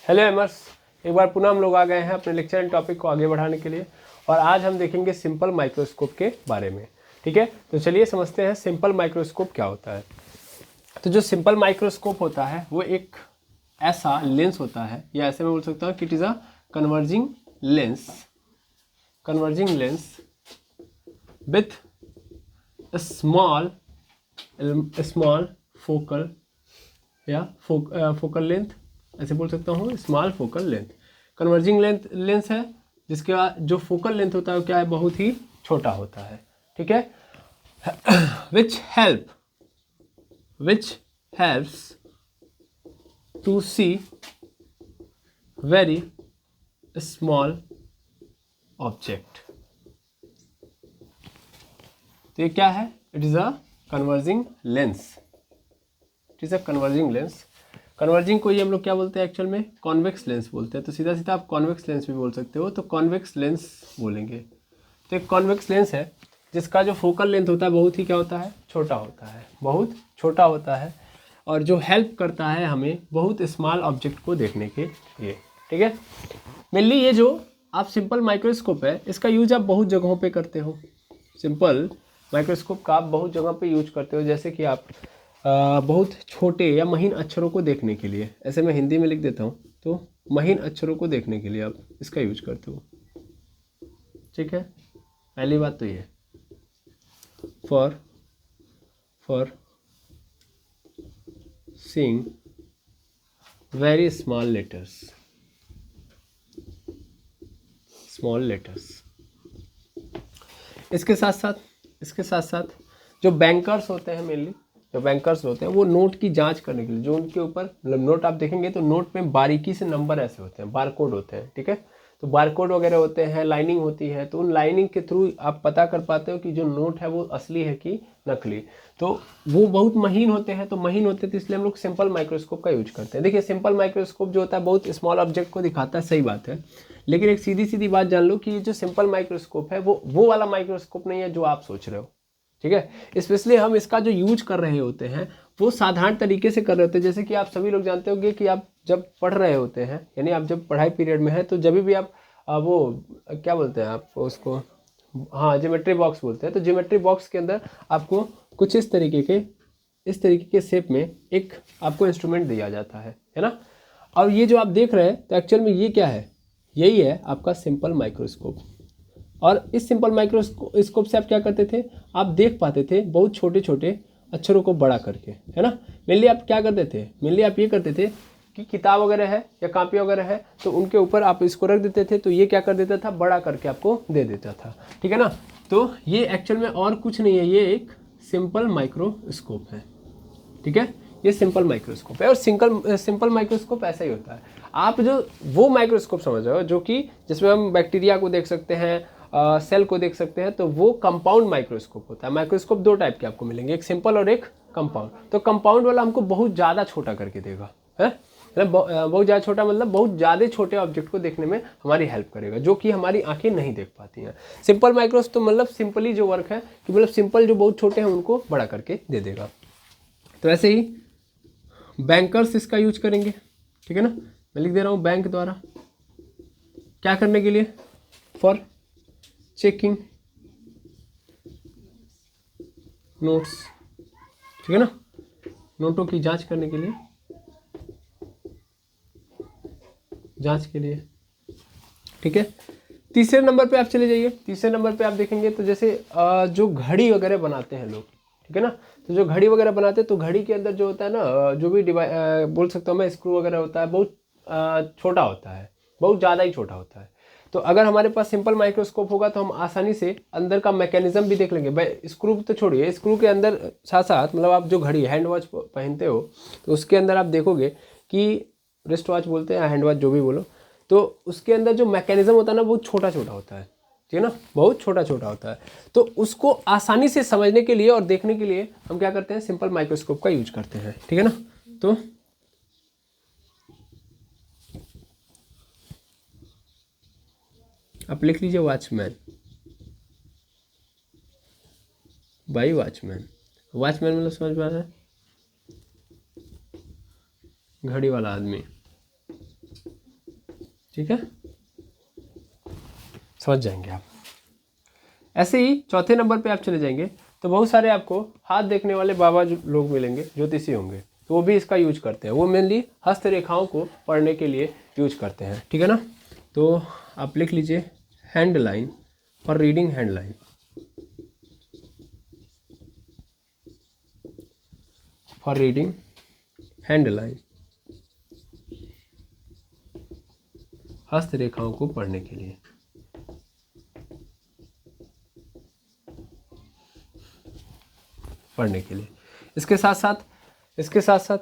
Hello एमर्स, एक बार पुनः हम लोग आ गए हैं अपने लेक्चर एंड टॉपिक को आगे बढ़ाने के लिए। और आज हम देखेंगे सिंपल माइक्रोस्कोप के बारे में। ठीक है, तो चलिए समझते हैं सिंपल माइक्रोस्कोप क्या होता है। तो जो सिंपल माइक्रोस्कोप होता है वो एक ऐसा लेंस होता है, या ऐसे मैं बोल सकता हूँ कि it is a converging lens with small focal या फोकल लेंथ, ऐसे बोल सकता हूँ, small focal length. Converging lens है जिसके बाद जो फोकल लेंथ होता है वो क्या है, बहुत ही छोटा होता है। ठीक है, which helps to see very small object। तो ये क्या है, it is a converging lens. Converging को ही हम लोग क्या बोलते हैं एक्चुअल में, कॉन्वेक्स लेंस बोलते हैं। तो सीधा सीधा आप कॉन्वेक्स लेंस भी बोल सकते हो, तो कॉन्वेक्स लेंस बोलेंगे। तो एक कॉन्वेक्स लेंस है जिसका जो फोकल लेंथ होता है बहुत ही क्या होता है, बहुत छोटा होता है, और जो हेल्प करता है हमें बहुत स्मॉल ऑब्जेक्ट को देखने के लिए। ठीक है, मेनली ये जो आप सिंपल माइक्रोस्कोप है इसका यूज आप बहुत जगहों पे करते हो। सिंपल माइक्रोस्कोप का आप बहुत जगह पे यूज करते हो, जैसे कि आप बहुत छोटे या महीन अक्षरों को देखने के लिए, ऐसे मैं हिंदी में लिख देता हूँ, तो महीन अक्षरों को देखने के लिए आप इसका यूज करते हो। ठीक है, पहली बात तो ये for seeing very small letters. इसके साथ साथ जो बैंकर्स होते हैं, मेनली जो बैंकर्स होते हैं वो नोट की जांच करने के लिए, जो उनके ऊपर मतलब नोट आप देखेंगे तो नोट में बारीकी से नंबर ऐसे होते हैं, बारकोड होते हैं। ठीक है, तो बारकोड वगैरह होते हैं, लाइनिंग होती है, तो उन लाइनिंग के थ्रू आप पता कर पाते हो कि जो नोट है वो असली है कि नकली। तो वो बहुत महीन होते हैं, तो इसलिए हम लोग सिंपल माइक्रोस्कोप का यूज करते हैं। देखिए, सिंपल माइक्रोस्कोप जो होता है बहुत स्मॉल ऑब्जेक्ट को दिखाता है, सही बात है, लेकिन एक सीधी सीधी बात जान लो कि ये जो सिंपल माइक्रोस्कोप है वो वाला माइक्रोस्कोप नहीं है जो आप सोच रहे हो। ठीक है, स्पेशली हम इसका जो यूज कर रहे होते हैं वो साधारण तरीके से कर रहे होते हैं। जैसे कि आप सभी लोग जानते होंगे कि आप जब पढ़ रहे होते हैं, यानी आप जब पढ़ाई पीरियड में है, तो जब भी आप वो क्या बोलते हैं आप उसको, हाँ, ज्योमेट्री बॉक्स बोलते हैं। तो ज्योमेट्री बॉक्स के अंदर आपको कुछ इस तरीके के शेप में एक आपको इंस्ट्रूमेंट दिया जाता है ना। और ये जो आप देख रहे हैं तो एक्चुअल में ये क्या है, यही है आपका सिंपल माइक्रोस्कोप। और इस सिंपल माइक्रोस्कोप से आप क्या करते थे, आप देख पाते थे बहुत छोटे छोटे अक्षरों को बड़ा करके, है ना। मेनली आप क्या करते थे, आप ये करते थे कि किताब वगैरह है या कापी वगैरह है तो उनके ऊपर आप इसको रख देते थे, तो ये क्या कर देता था, बड़ा करके आपको दे देता था। ठीक है ना, तो ये एक्चुअल में और कुछ नहीं है, ये एक सिंपल माइक्रोस्कोप है। ठीक है, ये सिंपल माइक्रोस्कोप है। और सिंपल माइक्रोस्कोप ऐसा ही होता है। आप जो वो माइक्रोस्कोप समझ रहे हो जो कि जिसमें हम बैक्टीरिया को देख सकते हैं, सेल को देख सकते हैं, तो वो कंपाउंड माइक्रोस्कोप होता है। माइक्रोस्कोप दो टाइप के आपको मिलेंगे, एक सिंपल और एक कंपाउंड। तो कंपाउंड वाला हमको बहुत ज़्यादा छोटा करके देगा, है मतलब बहुत ज़्यादा छोटा, मतलब बहुत ज़्यादा छोटे ऑब्जेक्ट को देखने में हमारी हेल्प करेगा, जो कि हमारी आंखें नहीं देख पाती हैं। सिंपल माइक्रोस्कोप तो मतलब सिंपली जो वर्क है कि मतलब सिंपल जो बहुत छोटे हैं उनको बड़ा करके दे देगा। तो ऐसे ही बैंकर्स इसका यूज करेंगे। ठीक है ना, मैं लिख दे रहा हूँ बैंक द्वारा क्या करने के लिए, फॉर चेकिंग नोट्स। ठीक है ना, नोटों की जांच करने के लिए, ठीक है। तीसरे नंबर पे आप चले जाइए। तीसरे नंबर पे आप देखेंगे तो जैसे जो घड़ी वगैरह बनाते हैं लोग, ठीक है ना, तो जो घड़ी वगैरह बनाते हैं तो घड़ी के अंदर जो होता है ना, जो भी बोल सकता हूँ मैं, स्क्रू वगैरह होता है, बहुत छोटा होता है, बहुत ज़्यादा ही छोटा होता है। तो अगर हमारे पास सिंपल माइक्रोस्कोप होगा तो हम आसानी से अंदर का मैकेनिज्म भी देख लेंगे। भाई स्क्रू तो छोड़िए, स्क्रू के अंदर साथ साथ मतलब आप जो घड़ी हैंड वॉच पहनते हो तो उसके अंदर आप देखोगे कि रिस्ट वॉच बोलते हैं, हैंड वॉच जो भी बोलो, तो उसके अंदर जो मैकेनिज्म होता है ना बहुत छोटा छोटा होता है। ठीक है ना, बहुत छोटा छोटा होता है। तो उसको आसानी से समझने के लिए और देखने के लिए हम क्या करते हैं, सिंपल माइक्रोस्कोप का यूज करते हैं। ठीक है ना, तो आप लिख लीजिए वॉचमैन, बाई वॉचमैन। वॉचमैन मतलब समझ में आ रहा है, घड़ी वाला आदमी। ठीक है, समझ जाएंगे आप। ऐसे ही चौथे नंबर पे आप चले जाएंगे तो बहुत सारे आपको हाथ देखने वाले बाबा लोग मिलेंगे, ज्योतिषी होंगे, तो वो भी इसका यूज करते हैं। वो मेनली हस्तरेखाओं को पढ़ने के लिए यूज करते हैं, ठीक है ना। तो आप लिख लीजिए hand line for reading, hand line for reading hand line, हस्तरेखाओं को पढ़ने के लिए। इसके साथ साथ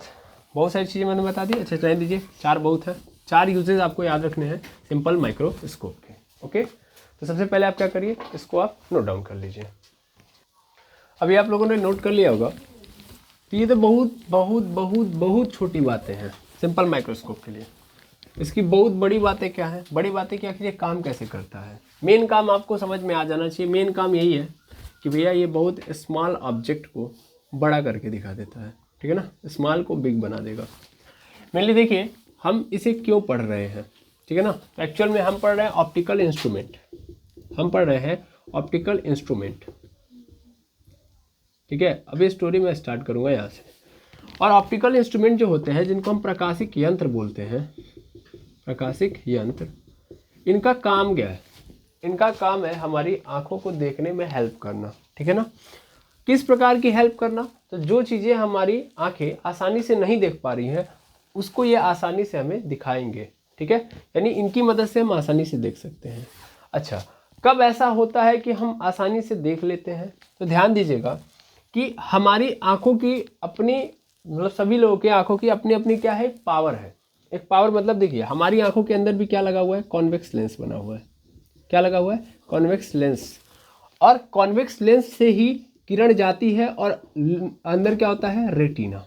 बहुत सारी चीज़ें मैंने बता दी। अच्छा जान दीजिए, 4 बहुत है, 4 यूजेज आपको याद रखने हैं सिंपल माइक्रोस्कोप के। ओके, तो सबसे पहले आप क्या करिए, इसको आप नोट डाउन कर लीजिए। अभी आप लोगों ने नोट कर लिया होगा, तो ये तो बहुत बहुत बहुत बहुत छोटी बातें हैं सिंपल माइक्रोस्कोप के लिए। इसकी बहुत बड़ी बातें क्या है, बड़ी बातें क्या कि ये काम कैसे करता है। मेन काम आपको समझ में आ जाना चाहिए। मेन काम यही है कि भैया ये बहुत स्मॉल ऑब्जेक्ट को बड़ा करके दिखा देता है, ठीक है ना, स्मॉल को बिग बना देगा। मेनली देखिए हम इसे क्यों पढ़ रहे हैं, ठीक है ना। तो एक्चुअल में हम पढ़ रहे हैं ऑप्टिकल इंस्ट्रूमेंट, हम पढ़ रहे हैं ऑप्टिकल इंस्ट्रूमेंट, ठीक है। अभी स्टोरी मैं स्टार्ट करूंगा यहाँ से। और ऑप्टिकल इंस्ट्रूमेंट जो होते हैं, जिनको हम प्रकाशिक यंत्र बोलते हैं, प्रकाशिक यंत्र, इनका काम क्या है, इनका काम है हमारी आंखों को देखने में हेल्प करना, ठीक है ना। किस प्रकार की हेल्प करना, तो जो चीज़ें हमारी आंखें आसानी से नहीं देख पा रही हैं उसको ये आसानी से हमें दिखाएंगे, ठीक है। यानी इनकी मदद से हम आसानी से देख सकते हैं। अच्छा, कब ऐसा होता है कि हम आसानी से देख लेते हैं, तो ध्यान दीजिएगा कि हमारी आंखों की अपनी, मतलब सभी लोगों की आंखों की अपनी अपनी क्या है, पावर है। एक पावर मतलब देखिए हमारी आंखों के अंदर भी क्या लगा हुआ है, कॉन्वेक्स लेंस बना हुआ है। क्या लगा हुआ है, कॉन्वेक्स लेंस। और कॉन्वेक्स लेंस से ही किरण जाती है और अंदर क्या होता है, रेटिना।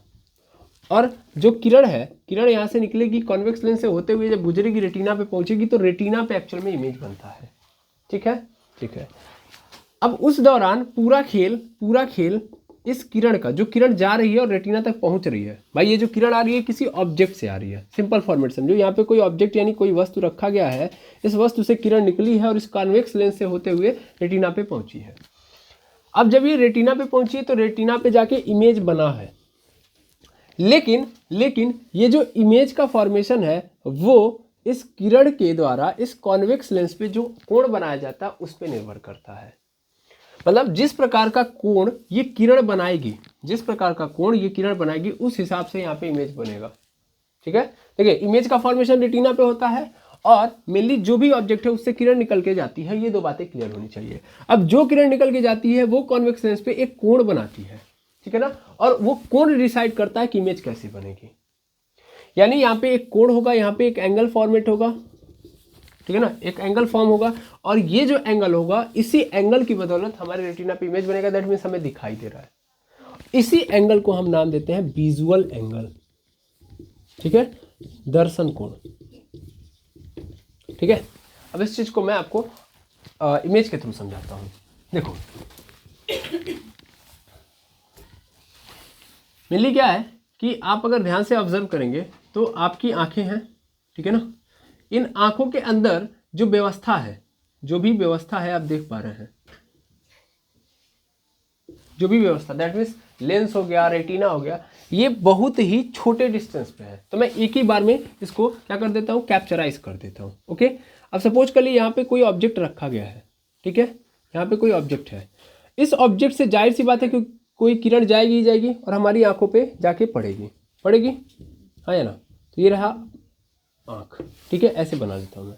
और जो किरण है, किरण यहाँ से निकलेगी कॉन्वेक्स लेंस से होते हुए, जब गुजरेगी रेटिना पे पहुंचेगी, तो रेटिना पे एक्चुअल में इमेज बनता है, ठीक है, ठीक है। अब उस दौरान पूरा खेल इस किरण का, जो किरण जा रही है और रेटिना तक पहुंच रही है। भाई ये जो किरण आ रही है किसी ऑब्जेक्ट से आ रही है, सिंपल फॉर्मेट समझो। यहाँ पे कोई ऑब्जेक्ट यानी कोई वस्तु रखा गया है, इस वस्तु से किरण निकली है और इस कॉन्वेक्स लेंस से होते हुए रेटिना पे पहुंची है। अब जब ये रेटिना पे पहुंची है तो रेटिना पे जाके इमेज बना है, लेकिन ये जो इमेज का फॉर्मेशन है वो इस किरण के द्वारा इस कॉन्वेक्स लेंस पे जो कोण बनाया जाता है उस पर निर्भर करता है। मतलब जिस प्रकार का कोण ये किरण बनाएगी, जिस प्रकार का कोण ये किरण बनाएगी, उस हिसाब से यहाँ पे इमेज बनेगा, ठीक है। देखिए इमेज का फॉर्मेशन रेटिना पे होता है और मेनली जो भी ऑब्जेक्ट है उससे किरण निकल के जाती है। ये 2 बातें क्लियर होनी चाहिए। अब जो किरण निकल के जाती है वो कॉन्वेक्स लेंस पे एक कोण बनाती है, ठीक है ना, और वो कोण डिसाइड करता है कि इमेज कैसी बनेगी। यानी यहाँ पे एक कोण होगा, यहाँ पे एक एंगल फॉर्मेट होगा, ठीक है ना, एक एंगल फॉर्म होगा, और ये जो एंगल होगा इसी एंगल की बदौलत हमारे रेटिना पे इमेज बनेगा। दैट मीन्स हमें दिखाई दे रहा है। इसी एंगल को हम नाम देते हैं विजुअल एंगल, ठीक है, दर्शन कोण, ठीक है। अब इस चीज को मैं आपको इमेज के थ्रू समझाता हूं। देखो मेनली क्या है कि आप अगर ध्यान से ऑब्जर्व करेंगे तो आपकी आंखें हैं, ठीक है ना, इन आंखों के अंदर जो व्यवस्था है, जो भी व्यवस्था है आप देख पा रहे हैं, जो भी व्यवस्था, दैट मीन्स लेंस हो गया, रेटिना हो गया, ये बहुत ही छोटे डिस्टेंस पे है। तो मैं एक ही बार में इसको क्या कर देता हूँ, कैप्चराइज कर देता हूँ। ओके, अब सपोज कर लीजिए यहाँ पे कोई ऑब्जेक्ट रखा गया है, ठीक है, यहाँ पे कोई ऑब्जेक्ट है। इस ऑब्जेक्ट से जाहिर सी बात है कि कोई किरण जाएगी ही जाएगी और हमारी आंखों पे जाके पड़ेगी, हाँ या ना। तो ये रहा आँख, ठीक है, ऐसे बना देता हूँ मैं।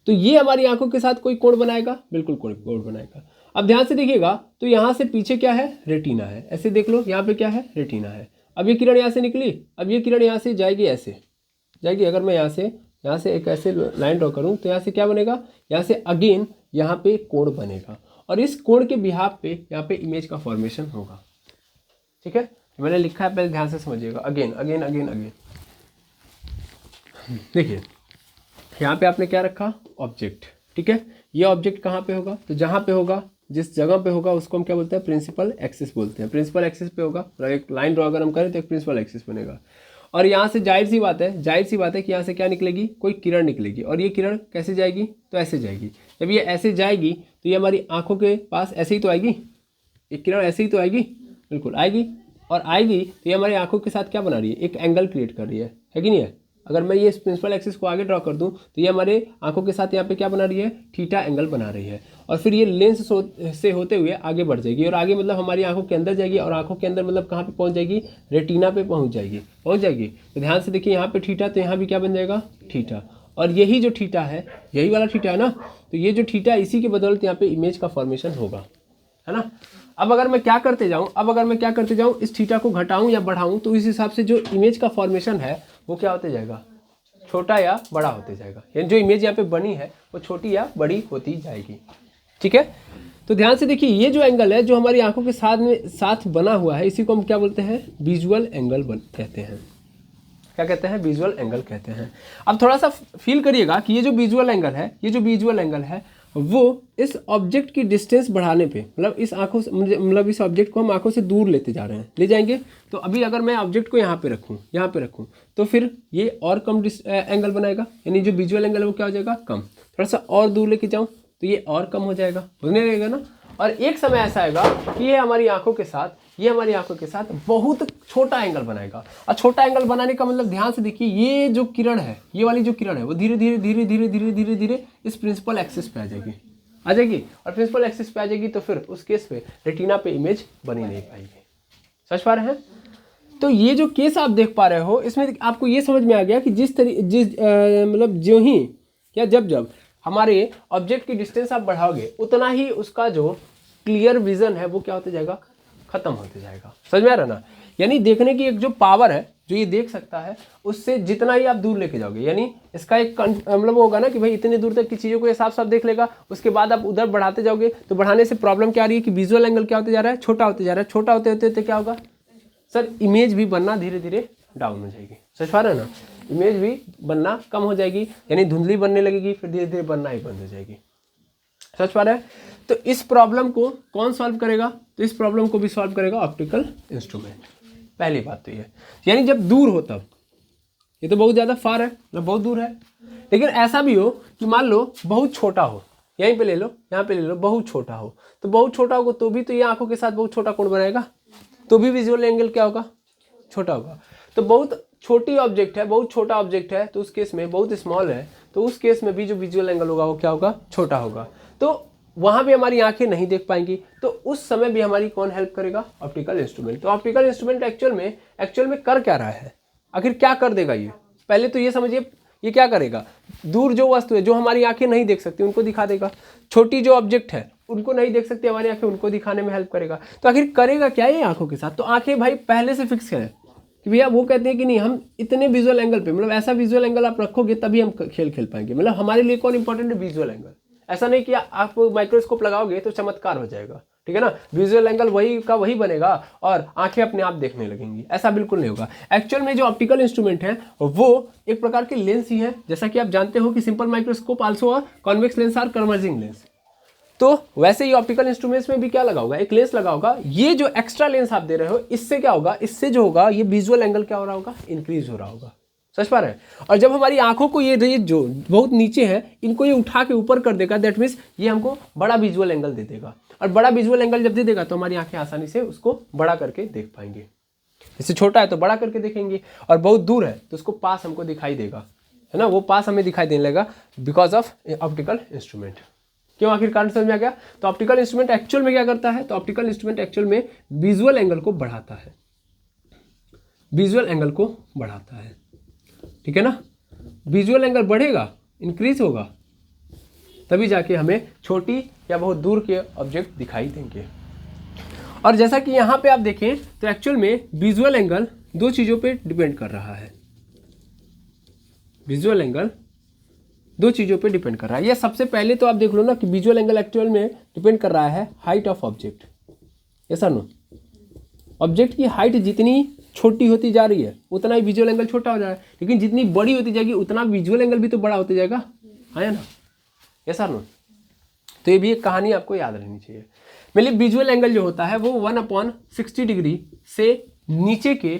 तो ये हमारी आंखों के साथ कोई कोण बनाएगा, बिल्कुल कोण बनाएगा। अब ध्यान से देखिएगा तो यहाँ से पीछे क्या है, रेटिना है। ऐसे देख लो, यहाँ पे क्या है, रेटिना है। अब ये किरण यहाँ से निकली, अब ये किरण यहाँ से जाएगी, ऐसे जाएगी। अगर मैं यहाँ से एक ऐसे लाइन ड्रॉ करूँ तो यहाँ से क्या बनेगा, यहाँ से अगेन यहाँ पे कोण बनेगा और इस कोण के बिहाफ पे यहाँ पे इमेज का फॉर्मेशन होगा, ठीक है। मैंने लिखा है, पहले ध्यान से समझिएगा, अगेन अगेन अगेन अगेन। देखिए यहाँ पे आपने क्या रखा, ऑब्जेक्ट, ठीक है। ये ऑब्जेक्ट कहाँ पे होगा, तो जहाँ पे होगा, जिस जगह पे होगा उसको हम क्या बोलते हैं, प्रिंसिपल एक्सिस बोलते हैं। प्रिंसिपल एक्सिस पे होगा, एक लाइन ड्रॉ अगर हम करें तो एक प्रिंसिपल एक्सिस बनेगा। और यहाँ से जाहिर सी बात है कि यहाँ से क्या निकलेगी, कोई किरण निकलेगी, और ये किरण कैसे जाएगी, तो ऐसे जाएगी। जब ये ऐसे जाएगी तो ये हमारी आंखों के पास ऐसे ही तो आएगी, एक किरण ऐसे ही तो आएगी, बिल्कुल आएगी, और आएगी तो ये हमारी आंखों के साथ क्या बना रही है, एक एंगल क्रिएट कर रही है कि नहीं है। अगर मैं ये प्रिंसिपल एक्सिस को आगे ड्रॉ कर दूं तो ये हमारे आंखों के साथ यहाँ पे क्या बना रही है, थीटा एंगल बना रही है, और फिर ये लेंस से होते हुए आगे बढ़ जाएगी, और आगे मतलब हमारी आंखों के अंदर जाएगी, और आंखों के अंदर मतलब कहाँ पे पहुँच जाएगी, रेटिना पे पहुँच जाएगी। तो ध्यान से देखिए, यहाँ पे थीटा, तो यहाँ भी क्या बन जाएगा, थीटा, और यही जो थीटा है, यही वाला थीटा है ना, तो ये जो थीटा, इसी के बदौलत यहाँ पे इमेज का फॉर्मेशन होगा, है ना। अब अगर मैं क्या करते जाऊँ, इस थीटा को घटाऊं या बढ़ाऊं, तो इस हिसाब से जो इमेज का फॉर्मेशन है वो क्या होते जाएगा, छोटा या बड़ा होते जाएगा, यानी जो इमेज यहाँ पे बनी है वो छोटी या बड़ी होती जाएगी। ठीक है, तो ध्यान से देखिए, ये जो एंगल है जो हमारी आंखों के साथ बना हुआ है, इसी को हम क्या बोलते हैं, विजुअल एंगल कहते हैं। क्या कहते हैं, विजुअल एंगल कहते हैं। अब थोड़ा सा फील करिएगा कि ये जो विजुअल एंगल है वो इस ऑब्जेक्ट की डिस्टेंस बढ़ाने पे, मतलब इस आंखों से, मतलब इस ऑब्जेक्ट को हम आंखों से दूर ले जाएंगे। तो अभी अगर मैं ऑब्जेक्ट को यहाँ पे रखूँ तो फिर ये और कम एंगल बनाएगा, यानी जो विजुअल एंगल है वो क्या हो जाएगा, कम। थोड़ा सा और दूर लेके जाऊँ तो ये और कम हो जाएगा, होने लगेगा ना। और एक समय ऐसा आएगा कि ये हमारी आंखों के साथ बहुत छोटा एंगल बनाएगा। और छोटा एंगल बनाने का मतलब, ध्यान से देखिए, ये जो किरण है, ये वाली जो किरण है, वो धीरे धीरे इस प्रिंसिपल एक्सिस पे आ जाएगी, और प्रिंसिपल एक्सिस पे आ जाएगी तो फिर उस केस पे रेटिना पे इमेज बनी नहीं पाएगी। समझ पा रहे हैं। तो ये जो केस आप देख पा रहे हो, इसमें आपको ये समझ में आ गया कि मतलब जो ही या जब हमारे ऑब्जेक्ट की डिस्टेंस आप बढ़ाओगे, उतना ही उसका जो क्लियर विजन है वो क्या होते जाएगा, खत्म होते जाएगा। समझ में आ रहा ना। यानी देखने की एक जो पावर है, जो ये देख सकता है, उससे जितना ही आप दूर लेके जाओगे, यानी इसका एक मतलब होगा ना कि भाई इतने दूर तक की चीज़ों को ये साफ साफ देख लेगा, उसके बाद आप उधर बढ़ाते जाओगे, तो बढ़ाने से प्रॉब्लम क्या आ रही है कि विजुअल एंगल क्या होते जा रहा है, छोटा होते जा रहा है। छोटा होते होते क्या होगा सर, इमेज भी बनना धीरे धीरे डाउन हो जाएगी। समझ पा रहे हैं ना, इमेज भी बनना कम हो जाएगी, यानी धुंधली बनने लगेगी, फिर धीरे धीरे बनना ही बंद हो जाएगी। समझ पा रहे हैं। तो इस प्रॉब्लम को कौन सॉल्व करेगा, तो इस प्रॉब्लम को भी सॉल्व करेगा ऑप्टिकल इंस्ट्रूमेंट। पहली बात तो ये, यानी जब दूर हो तब, ये तो बहुत ज़्यादा फार है, मतलब बहुत दूर है, लेकिन ऐसा भी हो कि मान लो बहुत छोटा हो, यहीं पे ले लो, यहाँ पे ले लो, बहुत छोटा हो, तो बहुत छोटा होगा तो भी तो ये आंखों के साथ बहुत छोटा कोण बनाएगा, तो भी विजुअल एंगल क्या होगा, छोटा होगा। तो बहुत छोटी ऑब्जेक्ट है, बहुत छोटा ऑब्जेक्ट है, तो उस केस में बहुत स्मॉल है, तो उस केस में भी जो विजुअल एंगल होगा वो क्या होगा, छोटा होगा। तो वहां भी हमारी आंखें नहीं देख पाएंगी, तो उस समय भी हमारी कौन हेल्प करेगा, ऑप्टिकल इंस्ट्रूमेंट। तो ऑप्टिकल इंस्ट्रूमेंट एक्चुअल में कर क्या रहा है, आखिर क्या कर देगा ये, पहले तो ये समझिए, ये क्या करेगा, दूर जो वस्तु है जो हमारी आंखें नहीं देख सकती उनको दिखा देगा, छोटी जो ऑब्जेक्ट है उनको नहीं देख सकती हमारी आंखें, उनको दिखाने में हेल्प करेगा। तो आखिर करेगा क्या ये आंखों के साथ, तो आंखें भाई पहले से फिक्स है कि भैया, वो कहते हैं कि नहीं, हम इतने विजुअल एंगल पे, मतलब ऐसा विजुअल एंगल आप रखोगे तभी हम खेल पाएंगे। मतलब हमारे लिए कौन इंपॉर्टेंट है, विजुअल एंगल। ऐसा नहीं कि आप माइक्रोस्कोप लगाओगे तो चमत्कार हो जाएगा, ठीक है ना, विजुअल एंगल वही का वही बनेगा और आंखें अपने आप देखने लगेंगी, ऐसा बिल्कुल नहीं होगा। एक्चुअल में जो ऑप्टिकल इंस्ट्रूमेंट है वो एक प्रकार के लेंस ही है, जैसा कि आप जानते हो कि simple microscope also a convex lens are converging lens. तो वैसे ही ऑप्टिकल इंस्ट्रूमेंट्स में भी क्या लगा होगा, एक लेंस लगा होगा। ये जो एक्स्ट्रा लेंस आप दे रहे हो, इससे क्या होगा, इससे जो होगा ये विजुअल एंगल क्या हो रहा होगा, इंक्रीज हो रहा होगा। समझ पा रहे हैं। और जब हमारी आंखों को ये जो बहुत नीचे है, इनको ये उठा के ऊपर कर देगा, दैट मीन्स ये हमको बड़ा विजुअल एंगल दे देगा। और बड़ा विजुअल एंगल जब दे देगा तो हमारी आंखें आसानी से उसको बड़ा करके देख पाएंगे। इससे छोटा है तो बड़ा करके देखेंगे, और बहुत दूर है तो उसको पास हमको दिखाई देगा, है ना, वो पास हमें दिखाई देने लगा बिकॉज ऑफ ऑप्टिकल इंस्ट्रूमेंट। क्यों, आखिर कारण समझ में आ गया। तो ऑप्टिकल इंस्ट्रूमेंट एक्चुअल में क्या करता है, तो ऑप्टिकल इंस्ट्रूमेंट एक्चुअल में विजुअल एंगल को बढ़ाता है, विजुअल एंगल को बढ़ाता है, ठीक है ना। विजुअल एंगल बढ़ेगा, इंक्रीज होगा, तभी जाके हमें छोटी या बहुत दूर के ऑब्जेक्ट दिखाई देंगे। और जैसा कि यहाँ पे आप देखें तो एक्चुअल में विजुअल एंगल दो चीज़ों पे डिपेंड कर रहा है, विजुअल एंगल दो चीज़ों पे डिपेंड कर रहा है। ये सबसे पहले तो आप देख लो ना कि विजुअल एंगल एक्चुअल में डिपेंड कर रहा है हाइट ऑफ ऑब्जेक्ट, ऐसा नो, ऑब्जेक्ट की हाइट जितनी छोटी होती जा रही है उतना ही विजुअल एंगल छोटा हो जा रहा है, लेकिन जितनी बड़ी होती जाएगी उतना विजुअल एंगल भी तो बड़ा होते जाएगा, है ना, ऐसा नो। तो ये भी एक कहानी आपको याद रहनी चाहिए। मतलब विजुअल एंगल जो होता है वो 1/60 डिग्री से नीचे के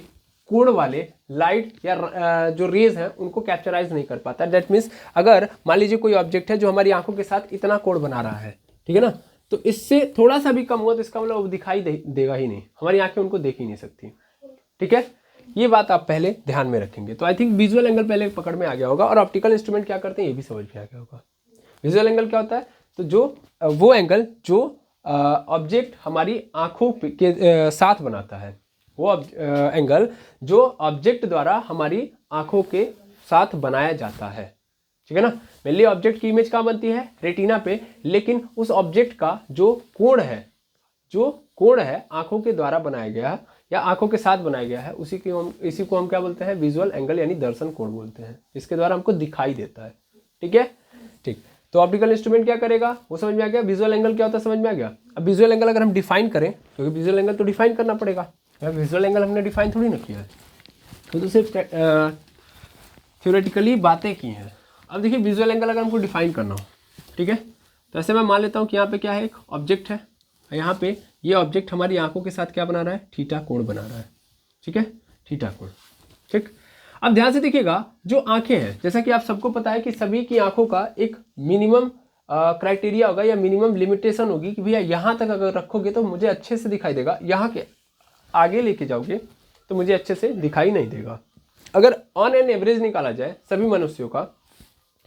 कोण वाले लाइट या जो रेज है उनको कैप्चराइज नहीं कर पाता। दैट मीन्स अगर मान लीजिए कोई ऑब्जेक्ट है जो हमारी आंखों के साथ इतना कोण बना रहा है, ठीक है ना, तो इससे थोड़ा सा भी कम हुआ तो इसका मतलब वो दिखाई देगा ही नहीं, हमारी आंखें उनको देख ही नहीं सकती, ठीक है। ये बात आप पहले ध्यान में रखेंगे। तो आई थिंक विजुअल एंगल पहले पकड़ में आ गया होगा, और ऑप्टिकल इंस्ट्रूमेंट क्या करते हैं ये भी समझ में आ गया होगा। विजुअल एंगल क्या होता है, तो जो वो एंगल जो ऑब्जेक्ट हमारी आंखों के साथ बनाता है, वो एंगल जो ऑब्जेक्ट द्वारा हमारी आंखों के साथ बनाया जाता है, ठीक है ना। मेनली ऑब्जेक्ट की इमेज कहाँ बनती है, रेटिना पे, लेकिन उस ऑब्जेक्ट का जो कोण है आंखों के द्वारा बनाया गया या आंखों के साथ बनाया गया है, इसी को हम क्या बोलते हैं, विजुअल एंगल यानी दर्शन कोण बोलते हैं, इसके द्वारा हमको दिखाई देता है, ठीक है। ठीक, तो ऑप्टिकल इंस्ट्रूमेंट क्या करेगा वो समझ में आ गया। विजुअल एंगल क्या होता है समझ में आ गया। अब विजुअल एंगल अगर हम डिफाइन करें, क्योंकि विजुअल एंगल तो डिफाइन करना पड़ेगा, विजुअल एंगल हमने डिफाइन थोड़ी ना किया है, तो सिर्फ थ्योरेटिकली बातें की हैं। अब देखिए विजुअल एंगल अगर हमको डिफाइन करना हो, ठीक है, तो ऐसे मैं मान लेता हूँ कि यहाँ पे क्या है, एक ऑब्जेक्ट है, यहाँ पे ये ऑब्जेक्ट हमारी आंखों के साथ क्या बना रहा है, थीटा कोण बना रहा है, ठीक है, थीटा कोण, ठीक। अब ध्यान से देखिएगा, जो आंखें हैं, जैसा कि आप सबको पता है कि सभी की आंखों का एक मिनिमम क्राइटेरिया होगा या मिनिमम लिमिटेशन होगी कि भैया यहाँ तक अगर रखोगे तो मुझे अच्छे से दिखाई देगा, यहाँ के आगे लेके जाओगे तो मुझे अच्छे से दिखाई नहीं देगा। अगर ऑन एन एवरेज निकाला जाए सभी मनुष्यों का,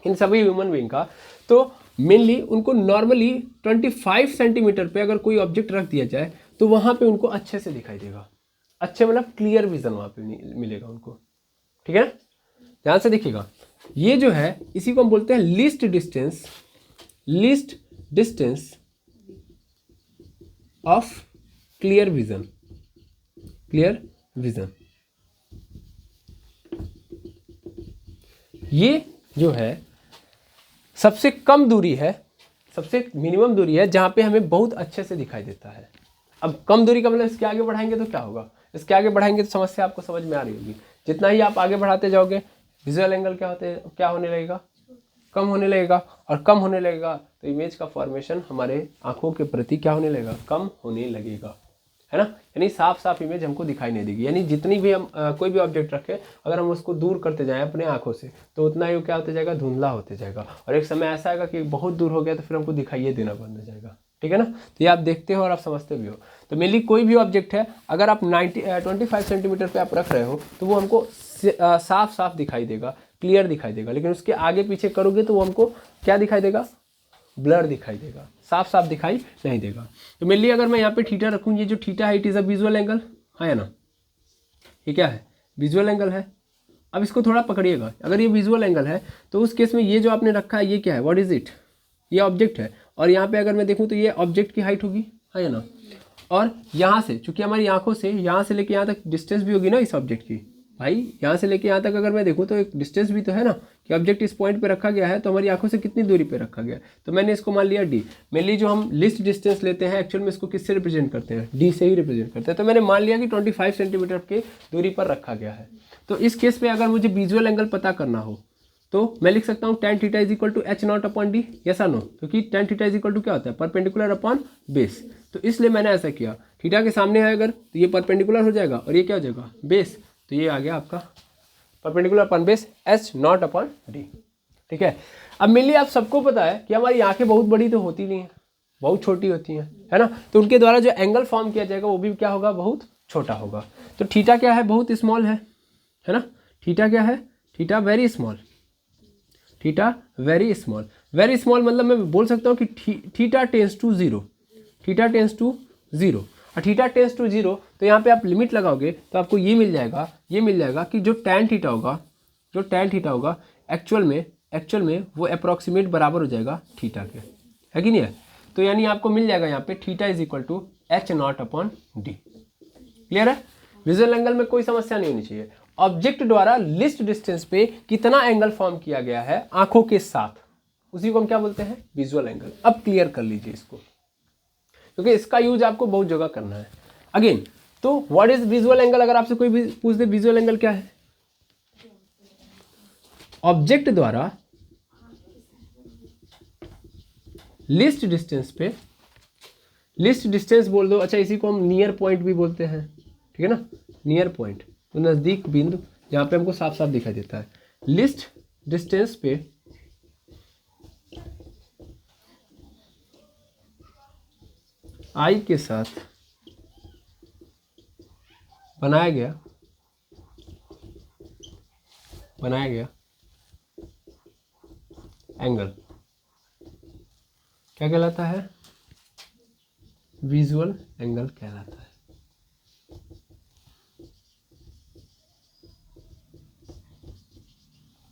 इन सभी ह्यूमन बीइंग का, तो मेनली उनको नॉर्मली 25 सेंटीमीटर पे अगर कोई ऑब्जेक्ट रख दिया जाए तो वहाँ पे उनको अच्छे से दिखाई देगा, अच्छे मतलब क्लियर विजन वहाँ पे मिलेगा उनको, ठीक है। ध्यान से देखिएगा, ये जो है इसी को हम बोलते हैं least distance of clear vision. ये जो है सबसे कम दूरी है, सबसे मिनिमम दूरी है जहाँ पे हमें बहुत अच्छे से दिखाई देता है। अब कम दूरी का मतलब इसके आगे बढ़ाएंगे तो क्या होगा, इसके आगे बढ़ाएंगे तो समस्या आपको समझ में आ रही होगी। जितना ही आप आगे बढ़ाते जाओगे विजुअल एंगल क्या होने लगेगा, कम होने लगेगा, और कम होने लगेगा तो इमेज का फॉर्मेशन हमारे आंखों के प्रति क्या होने लगेगा, कम होने लगेगा, है ना। यानी साफ साफ इमेज हमको दिखाई नहीं देगी। यानी जितनी भी हम कोई भी ऑब्जेक्ट रखें, अगर हम उसको दूर करते जाएं अपने आंखों से तो उतना ही वो क्या होते जाएगा, धुंधला होते जाएगा, और एक समय ऐसा आएगा कि बहुत दूर हो गया तो फिर हमको दिखाइए देना बंद हो जाएगा, ठीक है ना। तो ये आप देखते हो और आप समझते भी हो। तो मेनली कोई भी ऑब्जेक्ट है अगर आप 25 सेंटीमीटर पे आप रख रहे हो तो वो हमको साफ साफ दिखाई देगा, क्लियर दिखाई देगा, लेकिन उसके आगे पीछे करोगे तो वो हमको क्या दिखाई देगा, ब्लर दिखाई देगा, साफ साफ दिखाई नहीं देगा। तो मेनली अगर मैं यहाँ पे थीटा रखूँ, ये जो थीटा है it is a visual angle, है ना, ये क्या है, विजुअल एंगल है। अब इसको थोड़ा पकड़िएगा, अगर ये विजुअल एंगल है तो उस केस में ये जो आपने रखा है ये क्या है, व्हाट इज इट, ये ऑब्जेक्ट है, और यहाँ पे अगर मैं देखूँ तो ये ऑब्जेक्ट की हाइट होगी, है ना, और यहाँ से चूंकि हमारी आंखों से यहाँ से लेके यहाँ तक डिस्टेंस भी होगी ना इस ऑब्जेक्ट की, भाई यहाँ से लेके यहाँ तक अगर मैं देखूँ तो एक डिस्टेंस भी तो है ना, कि ऑब्जेक्ट इस पॉइंट पे रखा गया है तो हमारी आंखों से कितनी दूरी पे रखा गया है, तो मैंने इसको मान लिया डी। मेनली जो हम लिस्ट डिस्टेंस लेते हैं एक्चुअल में इसको किससे रिप्रेजेंट करते हैं, डी से ही रिप्रेजेंट करते हैं। तो मैंने मान लिया कि 25 सेंटीमीटर की दूरी पर रखा गया है। तो इस केस में अगर मुझे विजुअल एंगल पता करना हो तो मैं लिख सकता हूँ tan theta is equal to h0/d, yes और नो, क्योंकि tan theta is equal to क्या होता है, परपेंडिकुलर अपॉन बेस। तो इसलिए मैंने ऐसा किया, थीटा के सामने है अगर तो ये परपेंडिकुलर हो जाएगा और ये क्या हो जाएगा, बेस, तो ये आ गया आपका परपेंडिकुलर अपॉन बेस h0/d, ठीक है। अब मेनली आप सबको पता है कि हमारी आंखें बहुत बड़ी तो होती नहीं है, बहुत छोटी होती हैं, है ना, तो उनके द्वारा जो एंगल फॉर्म किया जाएगा वो भी क्या होगा, बहुत छोटा होगा। तो थीटा क्या है, बहुत स्मॉल है ना, थीटा क्या है, theta very small, theta very small, very small मतलब मैं बोल सकता हूँ कि theta tends to zero, theta tends to zero, और थीटा टेंस टू जीरो तो यहाँ पे आप लिमिट लगाओगे तो आपको ये मिल जाएगा कि जो tan थीटा होगा एक्चुअल में वो अप्रॉक्सीमेट बराबर हो जाएगा थीटा के, है कि नहीं है। तो यानी आपको मिल जाएगा यहाँ पे theta is equal to h0/d। Clear है, विजुअल एंगल में कोई समस्या नहीं होनी चाहिए। ऑब्जेक्ट द्वारा लिस्ट डिस्टेंस पे कितना एंगल फॉर्म किया गया है आंखों के साथ, उसी को हम क्या बोलते हैं, विजुअल एंगल। अब क्लियर कर लीजिए इसको, क्योंकि इसका यूज आपको बहुत जगह करना है। अगेन, तो व्हाट इज विजुअल एंगल, अगर आपसे कोई भी पूछ दे विजुअल एंगल क्या है, ऑब्जेक्ट द्वारा लिस्ट डिस्टेंस पे, लिस्ट डिस्टेंस बोल दो, अच्छा इसी को हम नियर पॉइंट भी बोलते हैं, ठीक है ना, नियर पॉइंट, तो नजदीक बिंदु, यहाँ पे हमको साफ साफ दिखाई देता है, लिस्ट डिस्टेंस पे आई के साथ बनाया गया एंगल क्या कहलाता है? विजुअल एंगल कहलाता है।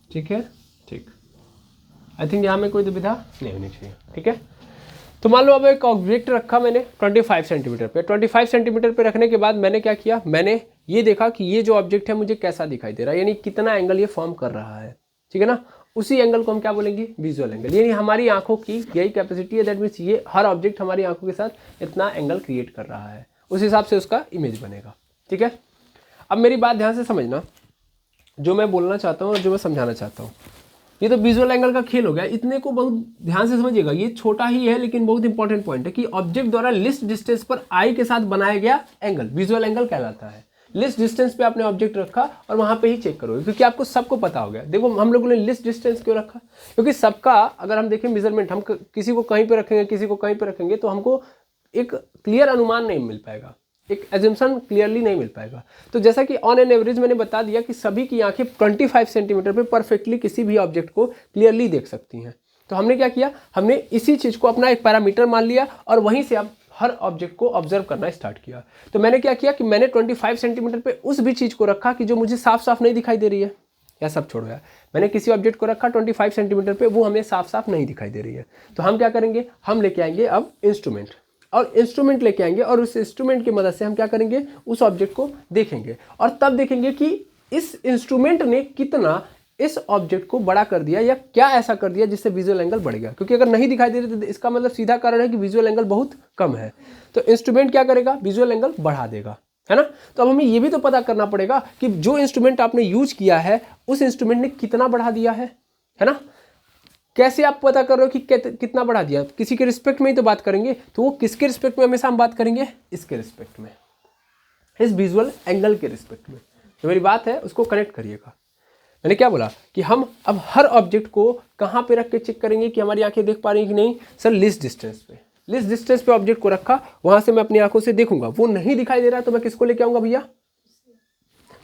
ठीक है, ठीक। आई थिंक यहाँ में कोई दुविधा नहीं होनी चाहिए। ठीक है, तो मान लो अब एक ऑब्जेक्ट रखा मैंने 25 सेंटीमीटर पे। 25 सेंटीमीटर पे रखने के बाद मैंने क्या किया, मैंने ये देखा कि ये जो ऑब्जेक्ट है मुझे कैसा दिखाई दे रहा है, यानी कितना एंगल ये फॉर्म कर रहा है। ठीक है ना, उसी एंगल को हम क्या बोलेंगे? Visual angle. यानी हमारी आंखों की यही कैपेसिटी है, दैट मीन्स ये हर ऑब्जेक्ट हमारी आंखों के साथ इतना एंगल क्रिएट कर रहा है, उस हिसाब से उसका इमेज बनेगा। ठीक है, अब मेरी बात ध्यान से समझना, जो मैं बोलना चाहता हूँ और जो मैं समझाना चाहता हूँ, ये तो विजुअल एंगल का खेल हो गया। इतने को बहुत ध्यान से समझिएगा, ये छोटा ही है लेकिन बहुत इंपॉर्टेंट पॉइंट है कि ऑब्जेक्ट द्वारा लिस्ट डिस्टेंस पर आई के साथ बनाया गया एंगल विजुअल एंगल कहलाता है। लिस्ट डिस्टेंस पे आपने ऑब्जेक्ट रखा और वहां पे ही चेक करोगे, क्योंकि आपको सबको पता हो गया। देखो हम लोगों ने लिस्ट डिस्टेंस क्यों रखा, क्योंकि सबका अगर हम देखें मेजरमेंट, हम किसी को कहीं पे रखेंगे किसी को कहीं पे रखेंगे तो हमको एक क्लियर अनुमान नहीं मिल पाएगा, एक एजम्पशन क्लियरली नहीं मिल पाएगा। तो जैसा कि ऑन एन एवरेज मैंने बता दिया कि सभी की आंखें 25 सेंटीमीटर पे परफेक्टली किसी भी ऑब्जेक्ट को क्लियरली देख सकती हैं। तो हमने क्या किया, हमने इसी चीज़ को अपना एक पैरामीटर मान लिया और वहीं से अब हर ऑब्जेक्ट को ऑब्जर्व करना स्टार्ट किया। तो मैंने क्या किया कि मैंने 25 सेंटीमीटर पे उस भी चीज़ को रखा कि जो मुझे साफ साफ नहीं दिखाई दे रही है, या सब छोड़ो यार, मैंने किसी ऑब्जेक्ट को रखा 25 सेंटीमीटर पे, वो हमें साफ साफ नहीं दिखाई दे रही है। तो हम क्या करेंगे, हम लेके आएंगे अब इंस्ट्रूमेंट, और इंस्ट्रूमेंट लेके आएंगे और उस इंस्ट्रूमेंट की मदद से हम क्या करेंगे, उस ऑब्जेक्ट को देखेंगे और तब देखेंगे कि इस इंस्ट्रूमेंट ने कितना इस ऑब्जेक्ट को बड़ा कर दिया या क्या ऐसा कर दिया जिससे विजुअल एंगल बढ़ गया। क्योंकि अगर नहीं दिखाई दे रही तो इसका मतलब सीधा कारण है कि विजुअल एंगल बहुत कम है। तो इंस्ट्रूमेंट क्या करेगा, विजुअल एंगल बढ़ा देगा, है ना। तो अब हमें ये भी तो पता करना पड़ेगा कि जो इंस्ट्रूमेंट आपने यूज किया है उस इंस्ट्रूमेंट ने कितना बढ़ा दिया है ना। कैसे आप पता कर रहे हो कि कितना बढ़ा दिया? किसी के रिस्पेक्ट में ही तो बात करेंगे, तो वो किसके रिस्पेक्ट में हमेशा हम बात करेंगे? इसके रिस्पेक्ट में, इस विजुअल एंगल के रिस्पेक्ट में। जो मेरी बात है उसको कनेक्ट करिएगा। मैंने क्या बोला कि हम अब हर ऑब्जेक्ट को कहाँ पे रख के चेक करेंगे कि हमारी आंखें देख पा रही हैं कि नहीं? सर लिस्ट डिस्टेंस पे। लिस्ट डिस्टेंस पे ऑब्जेक्ट को रखा, वहां से मैं अपनी आंखों से देखूंगा, वो नहीं दिखाई दे रहा है तो मैं किसको लेके आऊंगा भैया?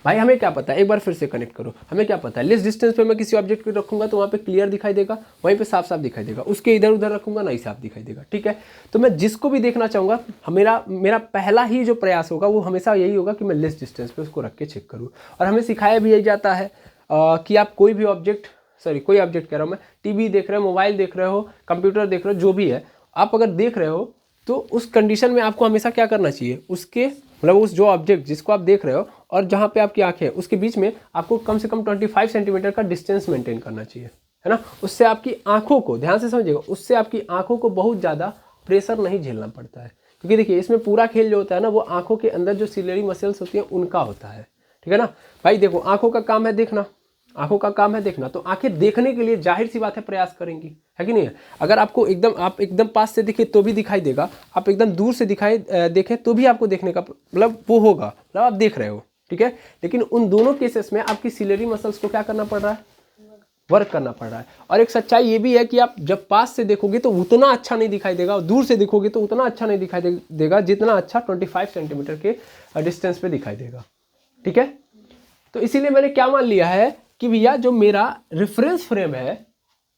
भाई हमें क्या पता है, एक बार फिर से कनेक्ट करो, हमें क्या पता है, लिस्ट डिस्टेंस पे मैं किसी ऑब्जेक्ट को रखूंगा तो वहाँ पे क्लियर दिखाई देगा, वहीं पे साफ साफ दिखाई देगा। उसके इधर उधर रखूंगा नहीं साफ दिखाई देगा। ठीक है, तो मैं जिसको भी देखना चाहूँगा, मेरा पहला ही जो प्रयास होगा वो हमेशा यही होगा कि मैं लिस्ट डिस्टेंस पे उसको रख के चेक करूँ। और हमें सिखाया भी यही जाता है कि आप कोई भी ऑब्जेक्ट, कोई ऑब्जेक्ट कह रहा हूँ मैं, टीवी देख रहे हो, मोबाइल देख रहे हो, कंप्यूटर देख रहे हो, जो भी है, आप अगर देख रहे हो तो उस कंडीशन में आपको हमेशा क्या करना चाहिए, उसके मतलब उस जो ऑब्जेक्ट जिसको आप देख रहे हो और जहाँ पे आपकी आंखें है उसके बीच में आपको कम से कम 25 सेंटीमीटर का डिस्टेंस मेंटेन करना चाहिए, है ना। उससे आपकी आंखों को, ध्यान से समझिएगा, उससे आपकी आंखों को बहुत ज़्यादा प्रेशर नहीं झेलना पड़ता है। क्योंकि देखिए इसमें पूरा खेल जो होता है ना, वो आंखों के अंदर जो सिलेरी मसल्स होती हैं उनका होता है। ठीक है ना भाई। देखो आंखों का काम है देखना, आंखों का काम है देखना, तो आंखें देखने के लिए जाहिर सी बात है प्रयास करेंगी, है कि नहीं है। अगर आपको आप एकदम पास से दिखे तो भी दिखाई देगा, आप एकदम दूर से देखें तो भी आपको देखने का मतलब वो होगा, मतलब आप देख रहे हो। ठीक है, लेकिन उन दोनों केसेस में आपकी सिलेरी मसल्स को क्या करना पड़ रहा है, वर्क करना पड़ रहा है। और एक सच्चाई ये भी है कि आप जब पास से देखोगे तो उतना अच्छा नहीं दिखाई देगा, और दूर से देखोगे तो उतना अच्छा नहीं दिखाई देगा जितना अच्छा 25 सेंटीमीटर के डिस्टेंस पे दिखाई देगा। ठीक है, तो इसीलिए मैंने क्या मान लिया है कि भैया जो मेरा रेफरेंस फ्रेम है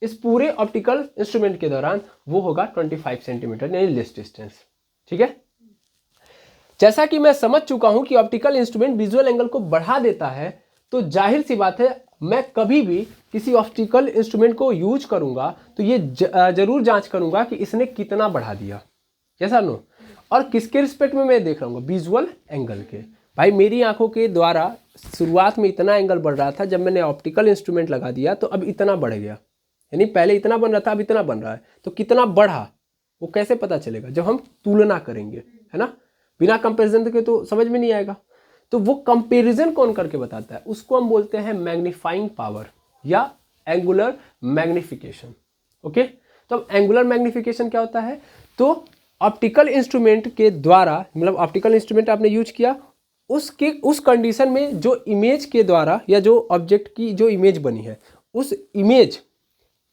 इस पूरे ऑप्टिकल इंस्ट्रूमेंट के दौरान वो होगा 25 सेंटीमीटर, यानी लिस्ट डिस्टेंस। ठीक है, जैसा कि मैं समझ चुका हूं कि ऑप्टिकल इंस्ट्रूमेंट विजुअल एंगल को बढ़ा देता है, तो जाहिर सी बात है मैं कभी भी किसी ऑप्टिकल इंस्ट्रूमेंट को यूज करूंगा तो ये जरूर जांच करूंगा कि इसने कितना बढ़ा दिया, जैसा नो। और किसके रिस्पेक्ट में मैं देख रहा हूँ, विजुअल एंगल के। भाई मेरी आंखों के द्वारा शुरुआत में इतना एंगल बढ़ रहा था, जब मैंने ऑप्टिकल इंस्ट्रूमेंट लगा दिया तो अब इतना बढ़ गया, यानी पहले इतना बन रहा था अब इतना बन रहा है। तो कितना बढ़ा वो कैसे पता चलेगा, जब हम तुलना करेंगे, है ना। बिना कंपैरिजन के तो समझ में नहीं आएगा। तो वो कंपैरिजन कौन करके बताता है, उसको हम बोलते हैं मैग्नीफाइंग पावर या एंगुलर मैग्निफिकेशन। ओके, तो अब एंगुलर मैग्निफिकेशन क्या होता है, तो ऑप्टिकल इंस्ट्रूमेंट के द्वारा, मतलब ऑप्टिकल इंस्ट्रूमेंट आपने यूज किया, उस कंडीशन में जो इमेज के द्वारा या जो ऑब्जेक्ट की जो इमेज बनी है उस इमेज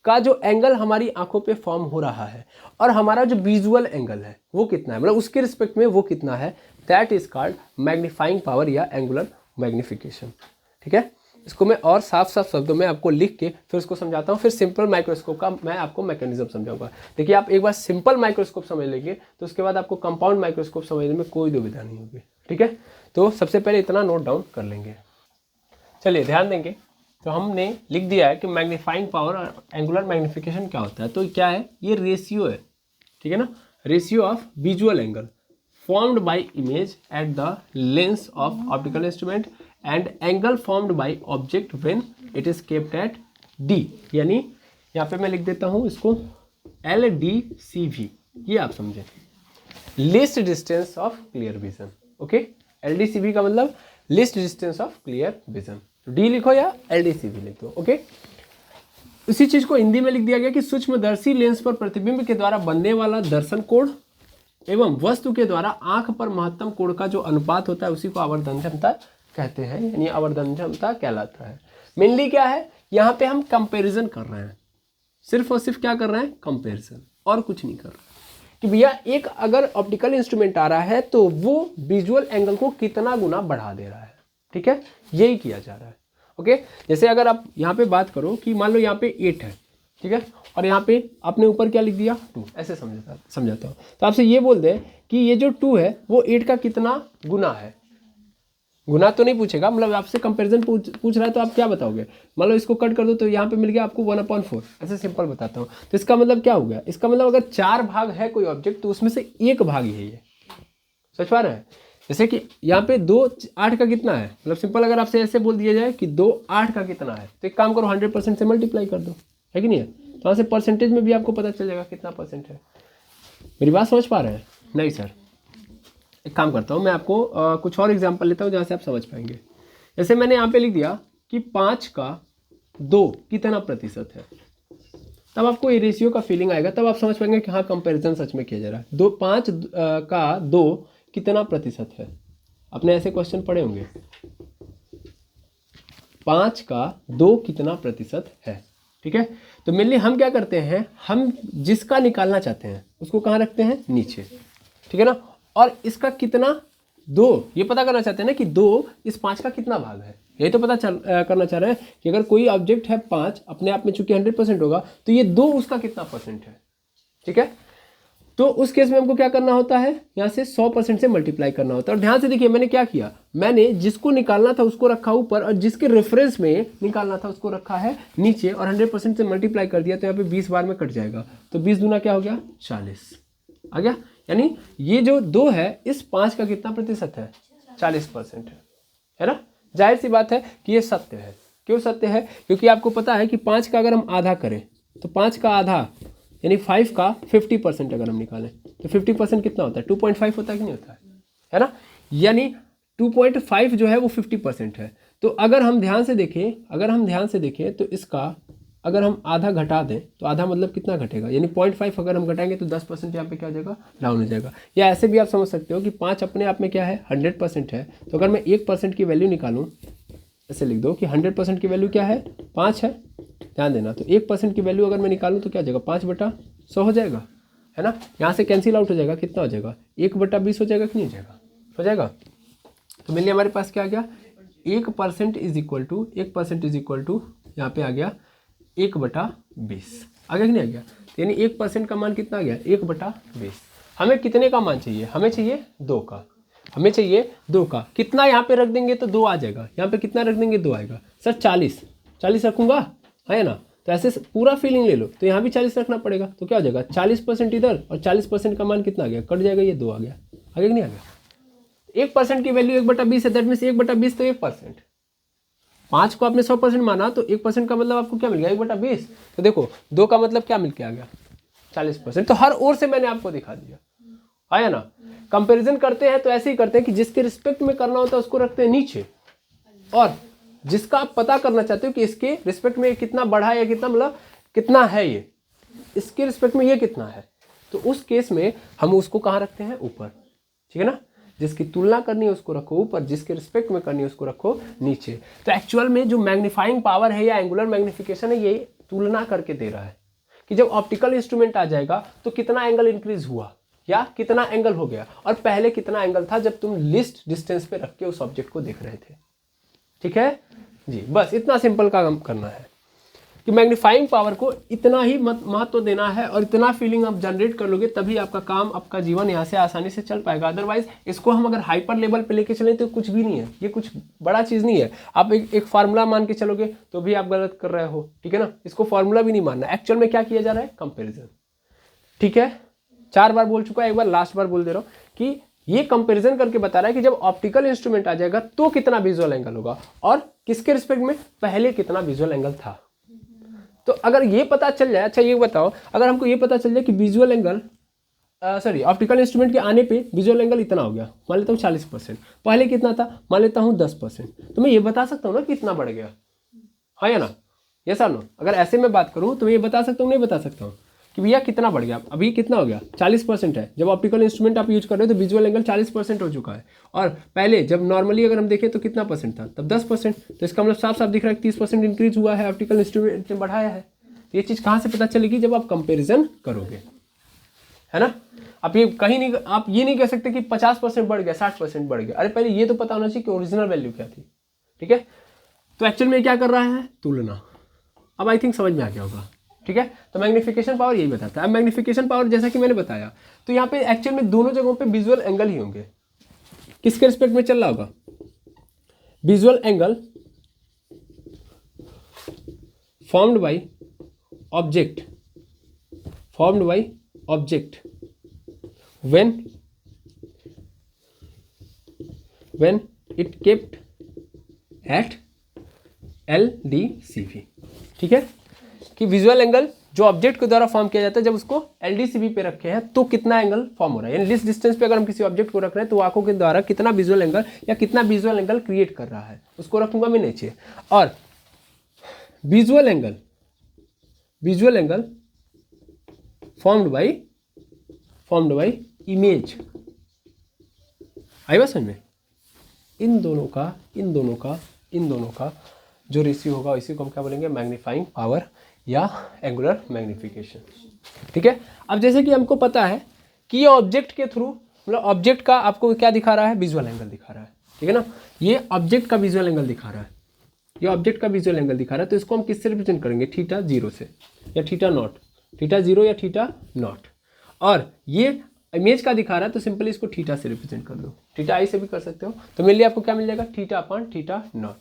का जो एंगल हमारी आंखों पे फॉर्म हो रहा है और हमारा जो विजुअल एंगल है वो कितना है, मतलब उसके रिस्पेक्ट में वो कितना है, that is called magnifying power या एंगुलर मैग्निफिकेशन। ठीक है, इसको मैं और साफ साफ शब्दों में आपको लिख के फिर उसको समझाता हूँ, फिर सिंपल माइक्रोस्कोप का मैं आपको मैकेनिज्म समझाऊंगा। देखिए आप एक बार सिंपल माइक्रोस्कोप समझ लेंगे तो उसके बाद आपको कंपाउंड माइक्रोस्कोप समझने में कोई दुविधा नहीं होगी। ठीक है, तो सबसे पहले इतना नोट डाउन कर लेंगे। चलिए ध्यान देंगे, तो हमने लिख दिया है कि मैग्नीफाइंग पावर और एंगुलर मैग्निफिकेशन क्या होता है। तो क्या है, ये रेशियो है, ठीक है ना, ratio of visual angle formed by image at the lens of optical instrument and angle formed by object when it is kept at D, यानी यहाँ पे मैं लिख देता हूँ इसको LDCV, ये आप समझें, least distance of clear vision। Okay, LDCV का मतलब least distance of clear vision, तो D लिखो या LDCV लिख दो। ओके, इसी चीज को हिंदी में लिख दिया गया कि सूक्ष्मदर्शी लेंस पर प्रतिबिंब के द्वारा बनने वाला दर्शन कोण एवं वस्तु के द्वारा आंख पर महत्तम कोण का जो अनुपात होता है उसी को आवर्धन क्षमता कहते हैं, यानी आवर्धन क्षमता कहलाता है। मेनली क्या है, यहाँ पे हम कंपैरिजन कर रहे हैं, सिर्फ और सिर्फ क्या कर रहे हैं, कंपैरिजन, और कुछ नहीं कर रहे कि भैया एक अगर ऑप्टिकल इंस्ट्रूमेंट आ रहा है तो वो विजुअल एंगल को कितना गुना बढ़ा दे रहा है। ठीक है, यही किया जा रहा है। ओके, जैसे अगर आप यहाँ पे बात करो कि मान लो यहाँ पे 8 है, ठीक है, और यहाँ पे आपने ऊपर क्या लिख दिया 2, ऐसे समझाता हूँ। तो आपसे ये बोल दे कि ये जो 2 है वो 8 का कितना गुना है, गुना तो नहीं पूछेगा, मतलब आपसे कंपैरिजन पूछ रहा है तो आप क्या बताओगे, मान लो इसको कट कर दो तो यहाँ पे मिल गया आपको 1/4, ऐसे सिंपल बताता हूँ। तो इसका मतलब क्या हो गया, इसका मतलब अगर 4 भाग है कोई ऑब्जेक्ट तो उसमें से 1 भाग ही है ये, समझ पा रहे हैं। जैसे कि यहाँ पे 2 8 का कितना है, मतलब सिंपल अगर आपसे ऐसे बोल दिया जाए कि 2 8 का कितना है तो एक काम करो 100% से मल्टीप्लाई कर दो, है कि नहीं है, तो वहाँ से परसेंटेज में भी आपको पता चल जाएगा कितना परसेंट है। मेरी बात समझ पा रहे हैं? नहीं सर, एक काम करता हूँ मैं आपको कुछ और एग्जांपल लेता हूँ जहाँ से आप समझ पाएंगे। जैसे मैंने यहाँ पे लिख दिया कि 5 का 2 कितना प्रतिशत है, तब आपको ये रेशियो का फीलिंग आएगा, तब आप समझ पाएंगे कि हाँ कंपैरिजन सच में किया जा रहा है। 5 का 2 कितना प्रतिशत है, आपने ऐसे क्वेश्चन पढ़े होंगे, 5 का 2 कितना प्रतिशत है। ठीक है, तो मेनली हम क्या करते हैं, हम जिसका निकालना चाहते हैं उसको कहाँ रखते हैं, नीचे, ठीक है ना, और इसका कितना 2 ये पता करना चाहते हैं ना कि 2 इस 5 का कितना भाग है, यही तो पता करना चाह रहे हैं कि अगर कोई ऑब्जेक्ट है 5 अपने आप में चूंकि 100% होगा तो ये 2 उसका कितना परसेंट है। ठीक है, तो उस केस में हमको क्या करना होता है, यहाँ से 100% से मल्टीप्लाई करना होता है। और ध्यान से देखिए मैंने क्या किया, मैंने जिसको निकालना था उसको रखा ऊपर और जिसके रेफरेंस में निकालना था उसको रखा है नीचे, और 100% से मल्टीप्लाई कर दिया तो यहाँ पे 20 बार में कट जाएगा, तो 20 दूना क्या हो गया 40 आ गया। यानी ये जो 2 है इस 5 का कितना प्रतिशत है, 40% है ना। जाहिर सी बात है कि ये सत्य है। क्यों सत्य है, क्योंकि आपको पता है कि 5 का अगर हम आधा करें तो 5 का आधा यानी 5 का 50% अगर हम निकालें तो 50% कितना होता है, 2.5 होता है कि नहीं होता है ना। यानी 2.5 जो है वो 50% है। तो अगर हम ध्यान से देखें तो इसका अगर हम आधा घटा दें तो आधा मतलब कितना घटेगा, यानी 0.5 अगर हम घटाएंगे तो 10% यहाँ पे क्या हो जाएगा, डाउन हो जाएगा। या ऐसे भी आप समझ सकते हो कि 5 अपने आप में क्या है 100% है, तो अगर मैं 1% की वैल्यू निकालूं, ऐसे लिख दो कि 100% की वैल्यू क्या है 5 है, ध्यान देना। तो 1% की वैल्यू अगर मैं निकालूं तो क्या हो जाएगा 5/100 हो जाएगा, है ना। यहाँ से कैंसिल आउट हो जाएगा, कितना हो जाएगा 1/20 हो जाएगा कि नहीं हो जाएगा, हो जाएगा। तो मेरे लिए हमारे पास क्या आ गया 1% इज इक्वल टू यहाँ पे आ गया 1/20 आ गया कि नहीं आ गया। यानी 1% का मान कितना आ गया 1/20। हमें कितने का मान चाहिए, हमें चाहिए 2 का, हमें चाहिए 2 का। कितना यहाँ पे रख देंगे तो 2 आ जाएगा, यहाँ पे कितना रख देंगे 2 आएगा। सर 40 रखूंगा, है ना, तो ऐसे पूरा फीलिंग ले लो तो यहाँ भी 40 रखना पड़ेगा, तो क्या हो जाएगा 40% इधर और 40% का मान कितना आ गया, कट जाएगा, ये 2 आ गया, आगे कि नहीं आ गया। 1% की वैल्यू 1/20 है, दैट मीन्स 1/20 तो 1%। 5 को आपने 100% माना तो 1% का मतलब आपको क्या मिल गया 1/20। तो देखो 2 का मतलब क्या मिल के आ गया 40%। तो हर ओर से मैंने आपको दिखा दिया, आया ना। कंपैरिजन करते हैं तो ऐसे ही करते हैं कि जिसके रिस्पेक्ट में करना होता है उसको रखते हैं नीचे, और जिसका आप पता करना चाहते हो कि इसके रिस्पेक्ट में कितना बढ़ा या कितना, मतलब कितना है ये, इसके रिस्पेक्ट में ये कितना है, तो उस केस में हम उसको कहाँ रखते हैं ऊपर, ठीक है ना। जिसकी तुलना करनी है उसको रखो ऊपर, जिसके रिस्पेक्ट में करनी है उसको रखो नीचे। तो एक्चुअल में जो मैग्नीफाइंग पावर है या एंगुलर मैग्निफिकेशन है, ये तुलना करके दे रहा है कि जब ऑप्टिकल इंस्ट्रूमेंट आ जाएगा तो कितना एंगल इंक्रीज हुआ या कितना एंगल हो गया, और पहले कितना एंगल था जब तुम लिस्ट डिस्टेंस पे रख के उस ऑब्जेक्ट को देख रहे थे। ठीक है जी, बस इतना सिंपल काम करना है कि मैग्नीफाइंग पावर को इतना ही महत्व देना है, और इतना फीलिंग आप जनरेट कर लोगे तभी आपका काम, आपका जीवन यहाँ से आसानी से चल पाएगा। अदरवाइज इसको हम अगर हाइपर लेवल पे लेके चलें तो कुछ भी नहीं है, ये कुछ बड़ा चीज़ नहीं है। आप एक फार्मूला मान के चलोगे तो भी आप गलत कर रहे हो, ठीक है ना। इसको फार्मूला भी नहीं मानना, एक्चुअल में क्या किया जा रहा है, कंपेरिजन। ठीक है, 4 बार बोल चुका है, एक बार लास्ट बार बोल दे रहा हूँ कि ये कंपैरिजन करके बता रहा है कि जब ऑप्टिकल इंस्ट्रूमेंट आ जाएगा तो कितना विजुअल एंगल होगा, और किसके रिस्पेक्ट में, पहले कितना विजुअल एंगल था। तो अगर ये पता चल जाए, अच्छा ये बताओ, अगर हमको ये पता चल जाए कि विजुअल एंगल ऑप्टिकल इंस्ट्रूमेंट के आने पे विजुअल एंगल इतना हो गया, मान लेता हूँ 40%, पहले कितना था, मान लेता हूँ 10%, तो मैं ये बता सकता हूँ ना कि इतना बढ़ गया, हाँ या ना, यस और नो। अगर ऐसे में बात करूँ तो मैं ये बता सकता हूँ, नहीं बता सकता हूँ कि भैया कितना बढ़ गया। अभी कितना हो गया, 40% है। जब ऑप्टिकल इंस्ट्रूमेंट आप यूज कर रहे हो तो विजुअल एंगल 40% हो चुका है, और पहले जब नॉर्मली अगर हम देखें तो कितना परसेंट था, तब 10%। तो इसका मतलब साफ साफ दिख रहा है 30% इंक्रीज हुआ है, ऑप्टिकल इंस्ट्रूमेंट ने बढ़ाया है। तो ये चीज़ कहाँ से पता चलेगी, जब आप कंपेरिजन करोगे, है ना। आप ये कहीं नहीं, आप ये नहीं कह सकते कि 50% बढ़ गया, 60% बढ़ गया। अरे पहले ये तो पता होना चाहिए कि ओरिजिनल वैल्यू क्या थी। ठीक है, तो एक्चुअल में क्या कर रहा है, तुलना। अब आई थिंक समझ में आ गया होगा। ठीक है, तो मैग्नीफिकेशन पावर यही बताता है। अब मैग्नीफिकेशन पावर जैसा कि मैंने बताया, तो यहाँ पे एक्चुअल में दोनों जगहों पे विजुअल एंगल ही होंगे। किसके रिस्पेक्ट में चल रहा होगा, visual angle formed by object, formed by object when it kept at LDCB। ठीक है, कि विजुअल एंगल जो ऑब्जेक्ट के द्वारा फॉर्म किया जाता है, जब उसको LDCB पे रखे हैं तो कितना एंगल फॉर्म हो रहा है, यानी लिस्ट डिस्टेंस पे अगर हम किसी ऑब्जेक्ट को रख रहे हैं तो आंखों के द्वारा कितना विजुअल एंगल या कितना विजुअल एंगल क्रिएट कर रहा है, उसको रखूंगा मैं नीचे। और visual angle formed by image, आई बात समझ में। इन दोनों का जो रेशियो होगा इसी को हम क्या बोलेंगे, मैग्नीफाइंग पावर या एंगुलर मैग्निफिकेशन। ठीक है, अब जैसे कि हमको पता है कि ये ऑब्जेक्ट के थ्रू, मतलब ऑब्जेक्ट का आपको क्या दिखा रहा है, विजुअल एंगल दिखा रहा है। ठीक है ना, ये ऑब्जेक्ट का विजुअल एंगल दिखा रहा है, ये ऑब्जेक्ट का विजुअल एंगल दिखा रहा है। तो इसको हम किससे रिप्रेजेंट करेंगे, θ0 से, या θ0, θ0 या θ0। और ये इमेज का दिखा रहा है तो सिंपली इसको थीटा से रिप्रेजेंट कर दो, θi से भी कर सकते हो। तो मेरे लिए आपको क्या मिल जाएगा, θ/θ0।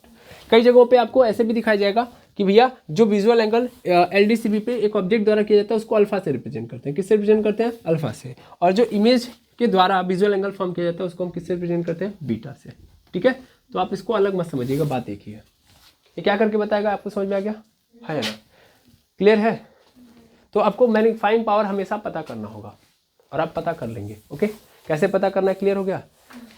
कई जगहों पे आपको ऐसे भी दिखाया जाएगा कि भैया जो विजुअल एंगल LDCB पे एक ऑब्जेक्ट द्वारा किया जाता है उसको अल्फा से रिप्रेजेंट करते हैं। किससे रिप्रेजेंट करते हैं, अल्फा से। और जो इमेज के द्वारा विजुअल एंगल फॉर्म किया जाता है उसको हम किससे रिप्रेजेंट करते हैं, बीटा से। ठीक है, तो आप इसको अलग मत समझिएगा, बात एक ही है। ये क्या करके बताएगा, आपको समझ में आ गया है ना, क्लियर है। तो आपको मैग्नीफाइंग पावर हमेशा पता करना होगा, और आप पता कर लेंगे। ओके, कैसे पता करना है, क्लियर हो गया।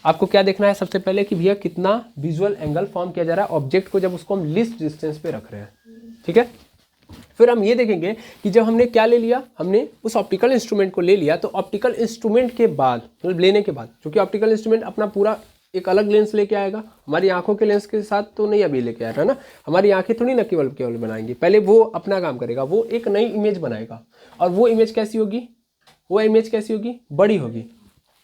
आपको क्या देखना है सबसे पहले कि भैया कितना विजुअल एंगल फॉर्म किया जा रहा है ऑब्जेक्ट को जब उसको हम लिस्ट डिस्टेंस पे रख रहे हैं। ठीक है, फिर हम ये देखेंगे कि जब हमने क्या ले लिया, हमने उस ऑप्टिकल इंस्ट्रूमेंट को ले लिया, तो ऑप्टिकल इंस्ट्रूमेंट के बाद, मतलब लेने के बाद, क्योंकि ऑप्टिकल इंस्ट्रूमेंट अपना पूरा एक अलग लेंस लेके आएगा, हमारी आंखों के लेंस के साथ तो नहीं अभी लेके आ रहा है ना, हमारी आंखें थोड़ी ना केवल बनाएंगी, पहले वो अपना काम करेगा, वो एक नई इमेज बनाएगा। और वो इमेज कैसी होगी, बड़ी होगी।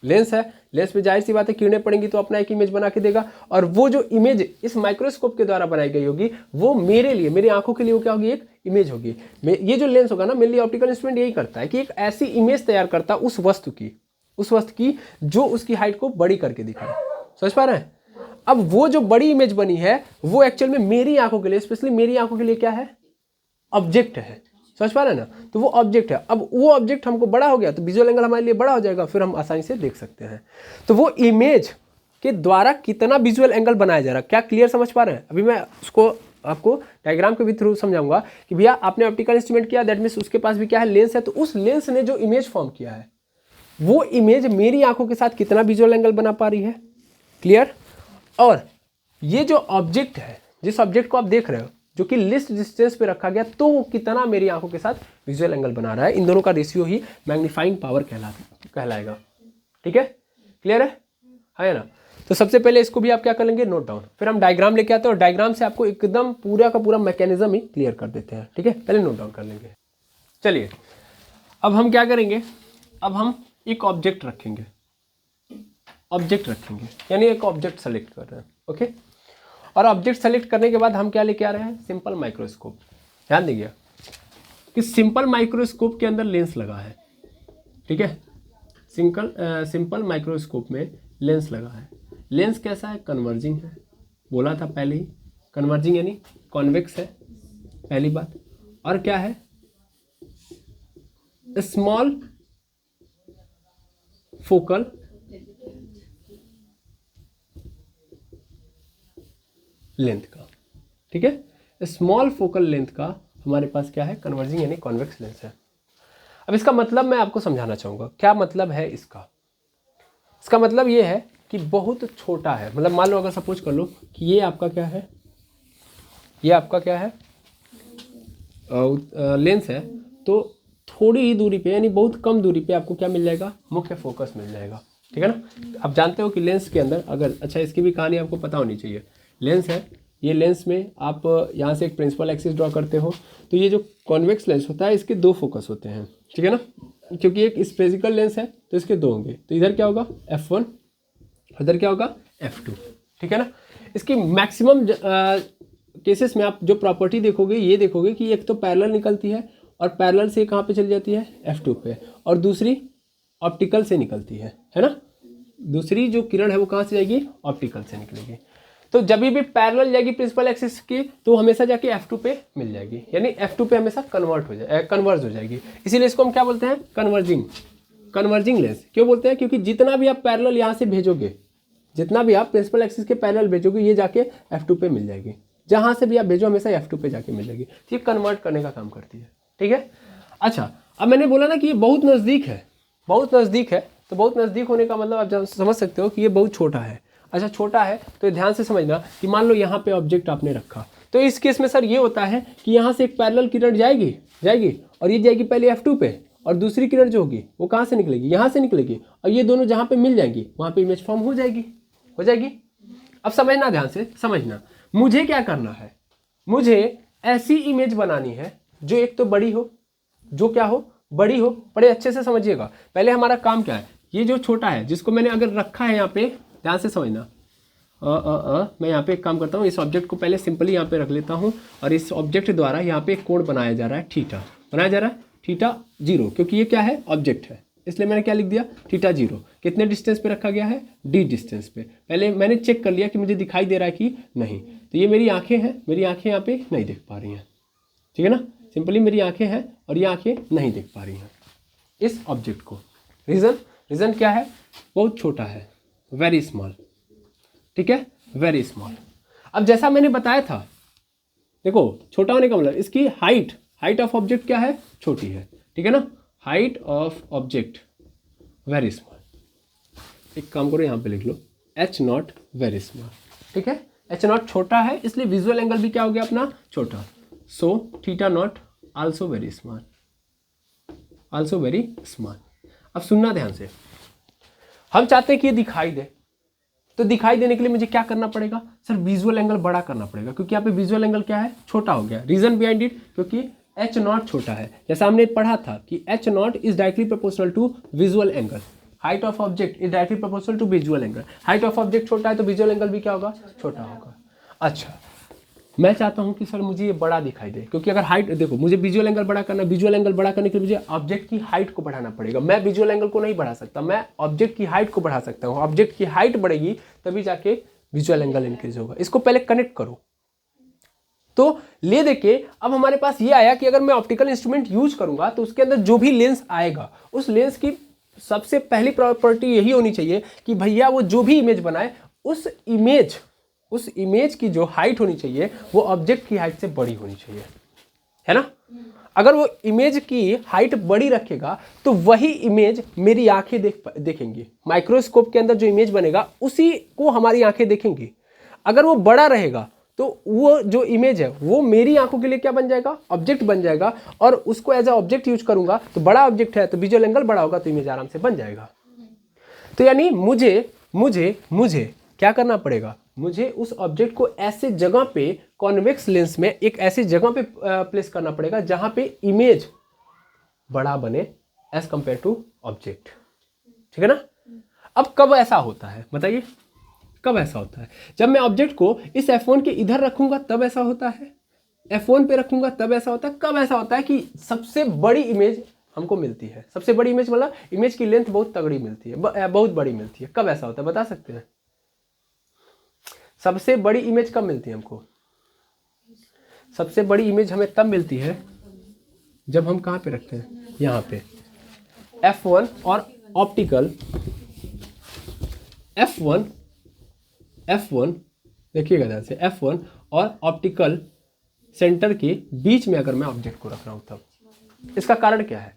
लेंस है, लेंस पे जाहिर सी बात है किरणें पड़ेंगी तो अपना एक इमेज बना के देगा, और वो जो इमेज इस माइक्रोस्कोप के द्वारा बनाई गई होगी वो मेरे लिए, मेरी आंखों के लिए वो क्या होगी, एक इमेज होगी। ये जो लेंस होगा ना, मेरे लिए ऑप्टिकल इंस्ट्रूमेंट यही करता है कि एक ऐसी इमेज तैयार करता है उस वस्तु की जो उसकी हाइट को बड़ी करके दिखाए। समझ पा रहे हैं। अब वो जो बड़ी इमेज बनी है वो एक्चुअल में मेरी आंखों के लिए, स्पेशली मेरी आंखों के लिए क्या है, ऑब्जेक्ट है। समझ पा रहे हैं ना, तो वो ऑब्जेक्ट है। अब वो ऑब्जेक्ट हमको बड़ा हो गया तो विजुअल एंगल हमारे लिए बड़ा हो जाएगा, फिर हम आसानी से देख सकते हैं। तो वो इमेज के द्वारा कितना विजुअल एंगल बनाया जा रहा है, क्या क्लियर समझ पा रहे हैं। अभी मैं उसको आपको डायग्राम के भी थ्रू समझाऊंगा कि भैया आपने ऑप्टिकल इंस्ट्रूमेंट किया, दैट मीन्स उसके पास भी क्या है, लेंस है। तो उस लेंस ने जो इमेज फॉर्म किया है वो इमेज मेरी आंखों के साथ कितना विजुअल एंगल बना पा रही है, क्लियर। और ये जो ऑब्जेक्ट है, जिस ऑब्जेक्ट को आप देख रहे हो जो कि लिस्ट डिस्टेंस पे रखा गया, तो वो कितना मेरी आंखों के साथ विजुअल एंगल बना रहा है, इन दोनों का रेशियो ही मैग्नीफाइंग पावर कहलाएगा। ठीक है, क्लियर है। है ना। तो सबसे पहले इसको भी आप क्या कर लेंगे, नोट डाउन, फिर हम डायग्राम लेके आते हैं और डायग्राम से आपको एकदम पूरा का पूरा मैकेनिज्म ही क्लियर कर देते हैं, ठीक है। पहले नोट डाउन कर लेंगे। चलिए अब हम क्या करेंगे, अब हम एक ऑब्जेक्ट रखेंगे, यानी एक ऑब्जेक्ट सेलेक्ट कर रहे हैं, ओके। और ऑब्जेक्ट सेलेक्ट करने के बाद हम क्या लेके आ रहे हैं, सिंपल माइक्रोस्कोप। ध्यान दीजिए कि सिंपल माइक्रोस्कोप के अंदर लेंस लगा है, ठीक है। सिंपल माइक्रोस्कोप में लेंस लगा है। लेंस कैसा है, कन्वर्जिंग है, बोला था पहले ही, कन्वर्जिंग यानी कॉन्वेक्स है, पहली बात। और क्या है, स्मॉल फोकल लेंथ का, ठीक है। स्मॉल फोकल लेंथ का हमारे पास क्या है, कन्वर्जिंग यानी कॉन्वेक्स लेंस है। अब इसका मतलब मैं आपको समझाना चाहूँगा, क्या मतलब है इसका। इसका मतलब ये है कि बहुत छोटा है, मतलब मान लो अगर सपोज कर लो कि ये आपका क्या है, ये आपका क्या है, लेंस है, तो थोड़ी ही दूरी पे यानी बहुत कम दूरी पे आपको क्या मिल जाएगा, मुख्य फोकस मिल जाएगा, ठीक है ना। आप जानते हो कि लेंस के अंदर अगर, अच्छा इसकी भी कहानी आपको पता होनी चाहिए। लेंस है, ये लेंस में आप यहाँ से एक प्रिंसिपल एक्सिस ड्रॉ करते हो, तो ये जो कॉन्वेक्स लेंस होता है इसके दो फोकस होते हैं, ठीक है ना, क्योंकि एक स्फेरिकल लेंस है तो इसके दो होंगे। तो इधर क्या होगा, F1, इधर क्या होगा, F2, ठीक है ना। इसकी मैक्सिमम केसेस में आप जो प्रॉपर्टी देखोगे, ये देखोगे कि एक तो पैरेलल निकलती है और पैरेलल से कहाँ पे चली जाती है, F2 पे, और दूसरी ऑप्टिकल से निकलती है ना। दूसरी जो किरण है वो कहाँ से जाएगी, ऑप्टिकल से निकलेगी। तो जब भी पैरेलल जाएगी प्रिंसिपल एक्सिस की, तो हमेशा जाके F2 पे मिल जाएगी, यानी F2 पे हमेशा कन्वर्ज हो जाएगी। इसीलिए इसको हम क्या बोलते हैं, कन्वर्जिंग लेंस। क्यों बोलते हैं, क्योंकि जितना भी आप पैरेलल यहाँ से भेजोगे, जितना भी आप प्रिंसिपल एक्सिस के पैरेलल भेजोगे, ये जाके F2 पे मिल जाएगी। जहाँ से भी आप भेजो हमेशा F2 पे जाके मिल जाएगी। ये कन्वर्ट करने का काम करती है, ठीक है। अच्छा, अब मैंने बोला ना कि ये बहुत नज़दीक है, तो बहुत नज़दीक होने का मतलब आप समझ सकते हो कि ये बहुत छोटा है। अच्छा, छोटा है तो ध्यान से समझना कि मान लो यहाँ पे ऑब्जेक्ट आपने रखा, तो इस केस में सर ये होता है कि यहाँ से एक पैरेलल किरण जाएगी और ये जाएगी पहले F2 पे, और दूसरी किरण जो होगी वो कहाँ से निकलेगी, यहाँ से निकलेगी, और ये दोनों जहाँ पे मिल जाएंगी वहाँ पे इमेज फॉर्म हो जाएगी। अब समझना, ध्यान से समझना, मुझे क्या करना है, मुझे ऐसी इमेज बनानी है जो एक तो बड़ी हो, जो क्या हो, बड़ी हो। बड़े अच्छे से समझिएगा, पहले हमारा काम क्या है, ये जो छोटा है जिसको मैंने अगर रखा है यहाँ पे, ध्यान से समझना, मैं यहाँ पे एक काम करता हूँ, इस ऑब्जेक्ट को पहले सिंपली यहाँ पे रख लेता हूँ, और इस ऑब्जेक्ट द्वारा यहाँ पे एक कोण बनाया जा रहा है, थीटा बनाया जा रहा है, थीटा 0, क्योंकि ये क्या है, ऑब्जेक्ट है, इसलिए मैंने क्या लिख दिया, थीटा 0। कितने डिस्टेंस पे रखा गया है, d डिस्टेंस पे। पहले मैंने चेक कर लिया कि मुझे दिखाई दे रहा है कि नहीं, तो ये मेरी आंखें हैं, मेरी आंखें यहाँ पे नहीं देख पा रही हैं, ठीक है ना। सिंपली मेरी आंखें हैं और ये आंखें नहीं देख पा रही हैं इस ऑब्जेक्ट को। रीज़न क्या है, बहुत छोटा है, वेरी स्मॉल, ठीक है, वेरी स्मॉल। अब जैसा मैंने बताया था, देखो छोटा होने का मतलब इसकी हाइट ऑफ ऑब्जेक्ट क्या है, छोटी है, ठीक है ना। Height of object very small. एक काम करो, यहाँ पे लिख लो H0 वेरी स्मॉल, ठीक है। H0 छोटा है, इसलिए विजुअल एंगल भी क्या हो गया अपना, छोटा। So theta naught also very small, अब सुनना ध्यान से, हम चाहते हैं कि ये दिखाई दे, तो दिखाई देने के लिए मुझे क्या करना पड़ेगा, सर विजुअल एंगल बड़ा करना पड़ेगा, क्योंकि यहाँ पे विजुअल एंगल क्या है, छोटा हो गया। रीजन बिहाइंड इट, क्योंकि H0 छोटा है। जैसा हमने पढ़ा था कि H0 is directly proportional to visual angle, height of object is directly proportional to visual angle. Height of object छोटा है तो विजुअल एंगल भी क्या होगा, छोटा होगा। अच्छा, मैं चाहता हूं कि सर मुझे ये बड़ा दिखाई दे, क्योंकि अगर हाइट, देखो मुझे विजुअल एंगल बड़ा करना, विजुअल एंगल बड़ा करने के लिए मुझे ऑब्जेक्ट की हाइट को बढ़ाना पड़ेगा। मैं विजुअल एंगल को नहीं बढ़ा सकता, मैं ऑब्जेक्ट की हाइट को बढ़ा सकता हूँ। ऑब्जेक्ट की हाइट बढ़ेगी तभी जाके विजुअल एंगल इंक्रीज होगा। इसको पहले कनेक्ट करो, तो ले देके अब हमारे पास ये आया कि अगर मैं ऑप्टिकल इंस्ट्रूमेंट यूज करूंगा तो उसके अंदर जो भी लेंस आएगा, उस लेंस की सबसे पहली प्रॉपर्टी यही होनी चाहिए कि भैया वो जो भी इमेज बनाए, उस इमेज की जो हाइट होनी चाहिए वो ऑब्जेक्ट की हाइट से बड़ी होनी चाहिए, है ना। अगर वो इमेज की हाइट बड़ी रखेगा तो वही इमेज मेरी आंखें देखेंगी। माइक्रोस्कोप के अंदर जो इमेज बनेगा उसी को हमारी आंखें देखेंगी। अगर वो बड़ा रहेगा तो वो जो इमेज है वो मेरी आंखों के लिए क्या बन जाएगा, ऑब्जेक्ट बन जाएगा, और उसको एज ए ऑब्जेक्ट यूज करूंगा तो बड़ा ऑब्जेक्ट है तो विजुअल एंगल बड़ा होगा तो इमेज आराम से बन जाएगा। तो यानी मुझे मुझे क्या करना पड़ेगा, मुझे उस ऑब्जेक्ट को ऐसे जगह पे कॉन्वेक्स लेंस में एक ऐसी जगह पे प्लेस करना पड़ेगा जहां पे इमेज बड़ा बने एज कंपेयर टू ऑब्जेक्ट। ठीक है ना। अब कब ऐसा होता है बताइए, कब ऐसा होता है? जब मैं ऑब्जेक्ट को इस F1 के इधर रखूंगा तब ऐसा होता है, F1 पे रखूंगा तब ऐसा होता है। कब ऐसा होता है कि सबसे बड़ी इमेज हमको मिलती है, सबसे बड़ी इमेज मतलब इमेज की लेंथ बहुत तगड़ी मिलती है, बहुत बड़ी मिलती है। कब ऐसा होता है बता सकते हैं? सबसे बड़ी इमेज कब मिलती है हमको? सबसे बड़ी इमेज हमें तब मिलती है जब हम कहाँ पे रखते हैं, यहाँ पे F1 और ऑप्टिकल F1 देखिएगा ध्यान से, F1 और ऑप्टिकल सेंटर के बीच में अगर मैं ऑब्जेक्ट को रख रहा हूँ तब। इसका कारण क्या है?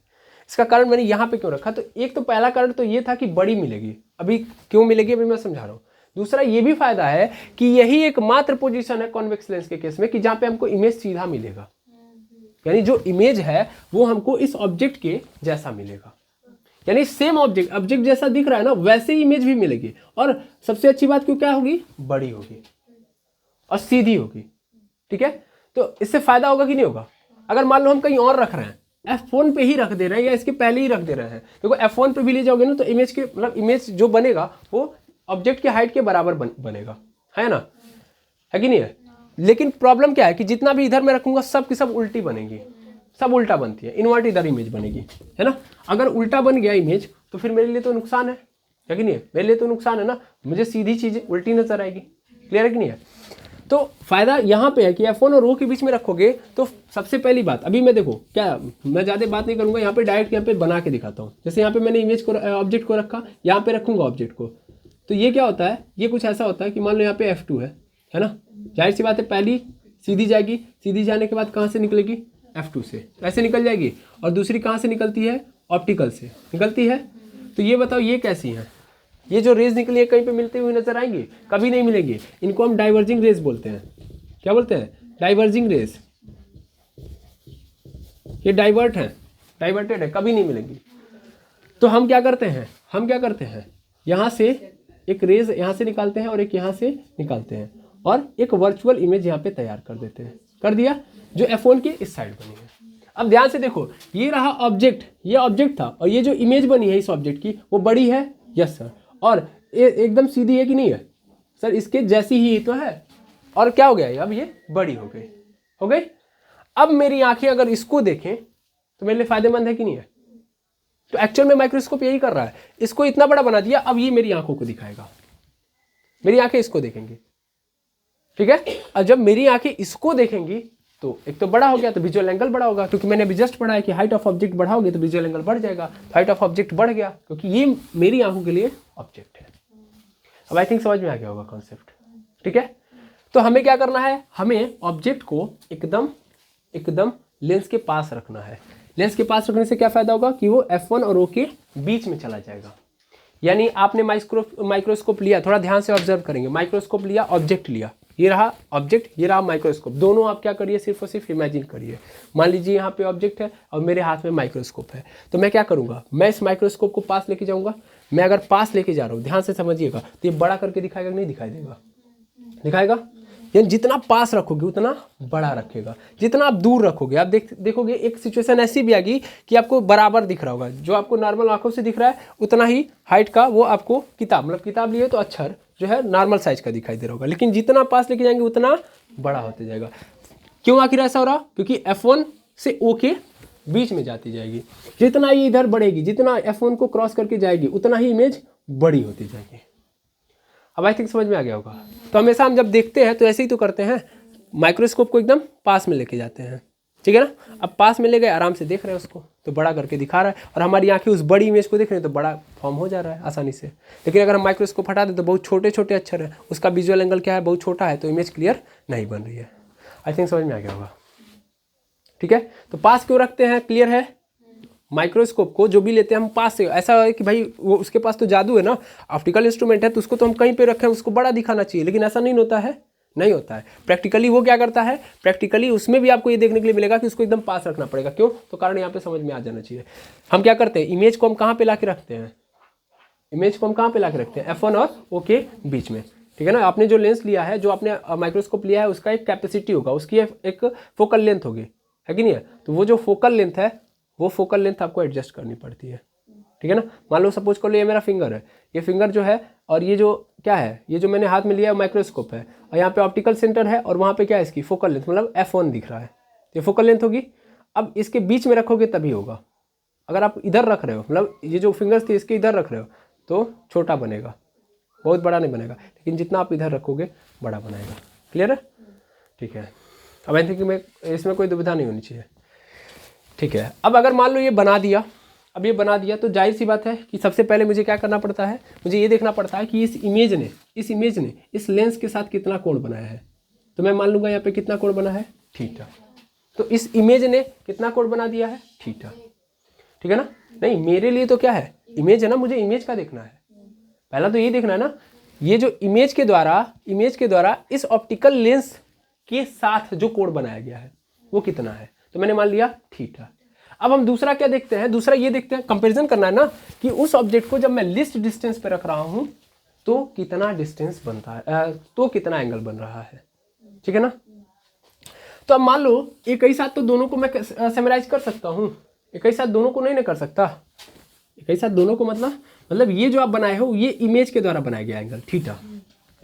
इसका कारण मैंने यहाँ पे क्यों रखा? तो एक तो पहला कारण तो ये था कि बड़ी मिलेगी। अभी क्यों मिलेगी अभी मैं समझा रहा हूँ। दूसरा ये भी फायदा है कि यही एकमात्र पोजीशन है कॉन्वेक्स लेंस के केस में कि जहाँ पे हमको इमेज सीधा मिलेगा, यानी जो इमेज है वो हमको इस ऑब्जेक्ट के जैसा मिलेगा, यानी सेम ऑब्जेक्ट जैसा दिख रहा है ना वैसे ही इमेज भी मिलेगी। और सबसे अच्छी बात क्यों क्या होगी, बड़ी होगी और सीधी होगी। ठीक है, तो इससे फायदा होगा कि नहीं होगा? अगर मान लो हम कहीं और रख रहे हैं, F1 पे ही रख दे रहे हैं या इसके पहले ही रख दे रहे हैं, देखो F1 पे भी ले जाओगे ना तो इमेज के मतलब इमेज जो बनेगा वो ऑब्जेक्ट की हाइट के बराबर बनेगा, है ना, है कि नहीं है? लेकिन प्रॉब्लम क्या है कि जितना भी इधर मैं रखूंगा सब की सब उल्टी बनेगी, सब उल्टा बनती है, इन्वर्ट इधर इमेज बनेगी, है ना। अगर उल्टा बन गया इमेज तो फिर मेरे लिए तो नुकसान है कि नहीं है? मेरे लिए तो नुकसान है ना, मुझे सीधी चीजें उल्टी नजर आएगी। क्लियर है कि नहीं है? तो फायदा यहाँ पे है कि F1 और O के बीच में रखोगे तो सबसे पहली बात, अभी मैं देखो क्या, मैं ज़्यादा बात नहीं करूँगा, यहाँ पे डायरेक्ट यहाँ पे बना के दिखाता हूँ। जैसे यहाँ पे मैंने इमेज को ऑब्जेक्ट को रखा, यहाँ पे रखूँगा ऑब्जेक्ट को, तो ये क्या होता है, ये कुछ ऐसा होता है कि मान लो यहाँ पे F2 है ना, जाहिर सी बात है पहली सीधी जाएगी, सीधी जाने के बाद कहाँ से निकलेगी, F2 से ऐसे निकल जाएगी, और दूसरी कहाँ से निकलती है, ऑप्टिकल से निकलती है। तो ये बताओ ये कैसी है? ये जो रेज निकली है कहीं पे मिलती हुई नजर आएंगी? कभी नहीं मिलेंगी। इनको हम डाइवर्जिंग रेज बोलते हैं। क्या बोलते हैं? Diverging raise. ये डाइवर्ट है, डाइवर्टेड है, कभी नहीं मिलेंगी। तो हम क्या करते हैं, यहाँ से एक रेज यहाँ से निकालते हैं और एक यहाँ से निकालते हैं और एक वर्चुअल इमेज यहाँ पे तैयार कर देते हैं। कर दिया, जो F1 के इस साइड बनी है। अब ध्यान से देखो, ये रहा ऑब्जेक्ट, ये ऑब्जेक्ट था, और ये जो इमेज बनी है इस ऑब्जेक्ट की वो बड़ी है, यस सर, और एकदम सीधी है कि नहीं है सर? इसके जैसी ही तो है, और क्या हो गया, अब ये बड़ी हो गई। अब मेरी आंखें अगर इसको देखें तो मेरे लिए फायदेमंद है कि नहीं है? तो एक्चुअल में माइक्रोस्कोप यही कर रहा है, इसको इतना बड़ा बना दिया, अब ये मेरी आंखों को दिखाएगा, मेरी आंखें इसको देखेंगी। ठीक है, और जब मेरी आंखें इसको देखेंगी तो एक तो बड़ा हो गया, तो विजुअल एंगल बड़ा होगा, क्योंकि मैंने अभी जस्ट पढ़ा है कि हाइट ऑफ ऑब्जेक्ट बढ़ाओगे तो विजुअल एंगल बढ़ जाएगा। हाइट ऑफ ऑब्जेक्ट बढ़ गया क्योंकि ये मेरी आंखों के लिए ऑब्जेक्ट है। अब आई थिंक समझ में आ गया होगा कॉन्सेप्ट। ठीक है, तो हमें क्या करना है, हमें ऑब्जेक्ट को एकदम लेंस के पास रखना है। लेंस के पास रखने से क्या फायदा होगा कि वो F1 और O के बीच में चला जाएगा। यानी आपने माइक्रोस्कोप लिया, थोड़ा ध्यान से ऑब्जर्व करेंगे, माइक्रोस्कोप लिया, ऑब्जेक्ट लिया, ये रहा ऑब्जेक्ट, ये रहा माइक्रोस्कोप, दोनों आप क्या करिए, सिर्फ और सिर्फ इमेजिन करिए। मान लीजिए यहाँ पे ऑब्जेक्ट है और मेरे हाथ में माइक्रोस्कोप है, तो मैं क्या करूँगा, मैं इस माइक्रोस्कोप को पास लेके जाऊँगा। मैं अगर पास लेके जा रहा हूँ, ध्यान से समझिएगा, तो ये बड़ा करके दिखाएगा, नहीं दिखाई देगा? दिखाएगा। यानी जितना पास रखोगे उतना बड़ा रखेगा, जितना आप दूर रखोगे, आप देखोगे एक सिचुएशन ऐसी भी आएगी कि आपको बराबर दिख रहा होगा, जो आपको नॉर्मल आंखों से दिख रहा है उतना ही हाइट का वो आपको किताब लिए तो अक्षर जो है नॉर्मल साइज का दिखाई दे रहा होगा, लेकिन जितना पास लेके जाएंगे उतना बड़ा होते जाएगा। क्यों आखिर ऐसा हो रहा? क्योंकि F1 से O के बीच में जाती जाएगी, जितना ये इधर बढ़ेगी, जितना F1 को क्रॉस करके जाएगी उतना ही इमेज बड़ी होती जाएगी। अब आई थिंक समझ में आ गया होगा। तो हमेशा हम जब देखते हैं तो ऐसे ही तो करते हैं, माइक्रोस्कोप को एकदम पास में लेके जाते हैं। ठीक है ना, अब पास में ले गए, आराम से देख रहे हैं उसको, तो बड़ा करके दिखा रहा है, और हमारी आंखें उस बड़ी इमेज को देख रही हैं तो बड़ा फॉर्म हो जा रहा है आसानी से। लेकिन अगर हम माइक्रोस्कोप हटा दें तो बहुत छोटे छोटे अक्षर हैं, उसका विजुअल एंगल क्या है, बहुत छोटा है, तो इमेज क्लियर नहीं बन रही है। आई थिंक समझ में आ गया होगा। ठीक है, तो पास क्यों रखते हैं, क्लियर है? माइक्रोस्कोप को जो भी लेते हैं हम पास से, ऐसा है कि भाई वो उसके पास तो जादू है ना, ऑप्टिकल इंस्ट्रूमेंट है, तो उसको तो हम कहीं पे रखें, उसको बड़ा दिखाना चाहिए, लेकिन ऐसा नहीं होता है, नहीं होता है। प्रैक्टिकली वो क्या करता है, प्रैक्टिकली उसमें भी आपको ये देखने के लिए मिलेगा कि उसको एकदम पास रखना पड़ेगा। क्यों? तो कारण यहाँ पे समझ में आ जाना चाहिए। हम क्या करते हैं, इमेज को हम कहाँ पे ला के रखते हैं, इमेज को हम कहाँ पे ला के रखते हैं, F1 और O के बीच में, ठीक है ना। आपने जो लेंस लिया है, जो आपने माइक्रोस्कोप लिया है, उसका एक कैपेसिटी होगा, उसकी एक फोकल लेंथ होगी, है कि नहीं है। तो वो जो फोकल लेंथ है, वो फोकल लेंथ आपको एडजस्ट करनी पड़ती है, ठीक है ना। मान लो सपोज कर लो ये मेरा फिंगर है, ये फिंगर जो है, और ये जो क्या है, ये जो मैंने हाथ में लिया है माइक्रोस्कोप है, और यहाँ पे ऑप्टिकल सेंटर है, और वहाँ पे क्या है इसकी फोकल लेंथ, मतलब F1 दिख रहा है, ये फोकल लेंथ होगी। अब इसके बीच में रखोगे तभी होगा। अगर आप इधर रख रहे हो, मतलब ये जो फिंगर्स थे इसके इधर रख रहे हो, तो छोटा बनेगा, बहुत बड़ा नहीं बनेगा, लेकिन जितना आप इधर रखोगे बड़ा बनेगा। क्लियर है, ठीक है। अब आई थिंक में इसमें कोई दुविधा नहीं होनी चाहिए, ठीक है। अब अगर मान लो ये बना दिया, अब ये बना दिया, तो जाहिर सी बात है कि सबसे पहले मुझे क्या करना पड़ता है, मुझे ये देखना पड़ता है कि इस इमेज ने इस लेंस के साथ कितना कोण बनाया है। तो मैं मान लूँगा यहाँ पे कितना कोण बना है, थीटा। तो इस इमेज ने कितना कोण बना दिया है, थीटा, ठीक है ना। नहीं, मेरे लिए तो क्या है, इमेज है ना, मुझे इमेज का देखना है। पहला तो ये देखना है ना, ये जो इमेज के द्वारा इस ऑप्टिकल लेंस के साथ जो कोण बनाया गया है वो कितना है। तो मैंने मान लिया थीटा। अब हम दूसरा क्या देखते हैं, दूसरा ये देखते हैं, कंपैरिजन करना है ना, कि उस ऑब्जेक्ट को जब मैं लीस्ट डिस्टेंस पे रख रहा हूं तो कितना डिस्टेंस बनता है, तो कितना एंगल बन रहा है, ठीक है ना। तो अब मान लो एक ही साथ तो दोनों को मैं समराइज कर सकता हूँ, एक ही साथ दोनों को नहीं ना कर सकता। एक ही साथ दोनों को मतलब ये जो आप बनाए हो ये इमेज के द्वारा बनाया गया एंगल थीटा,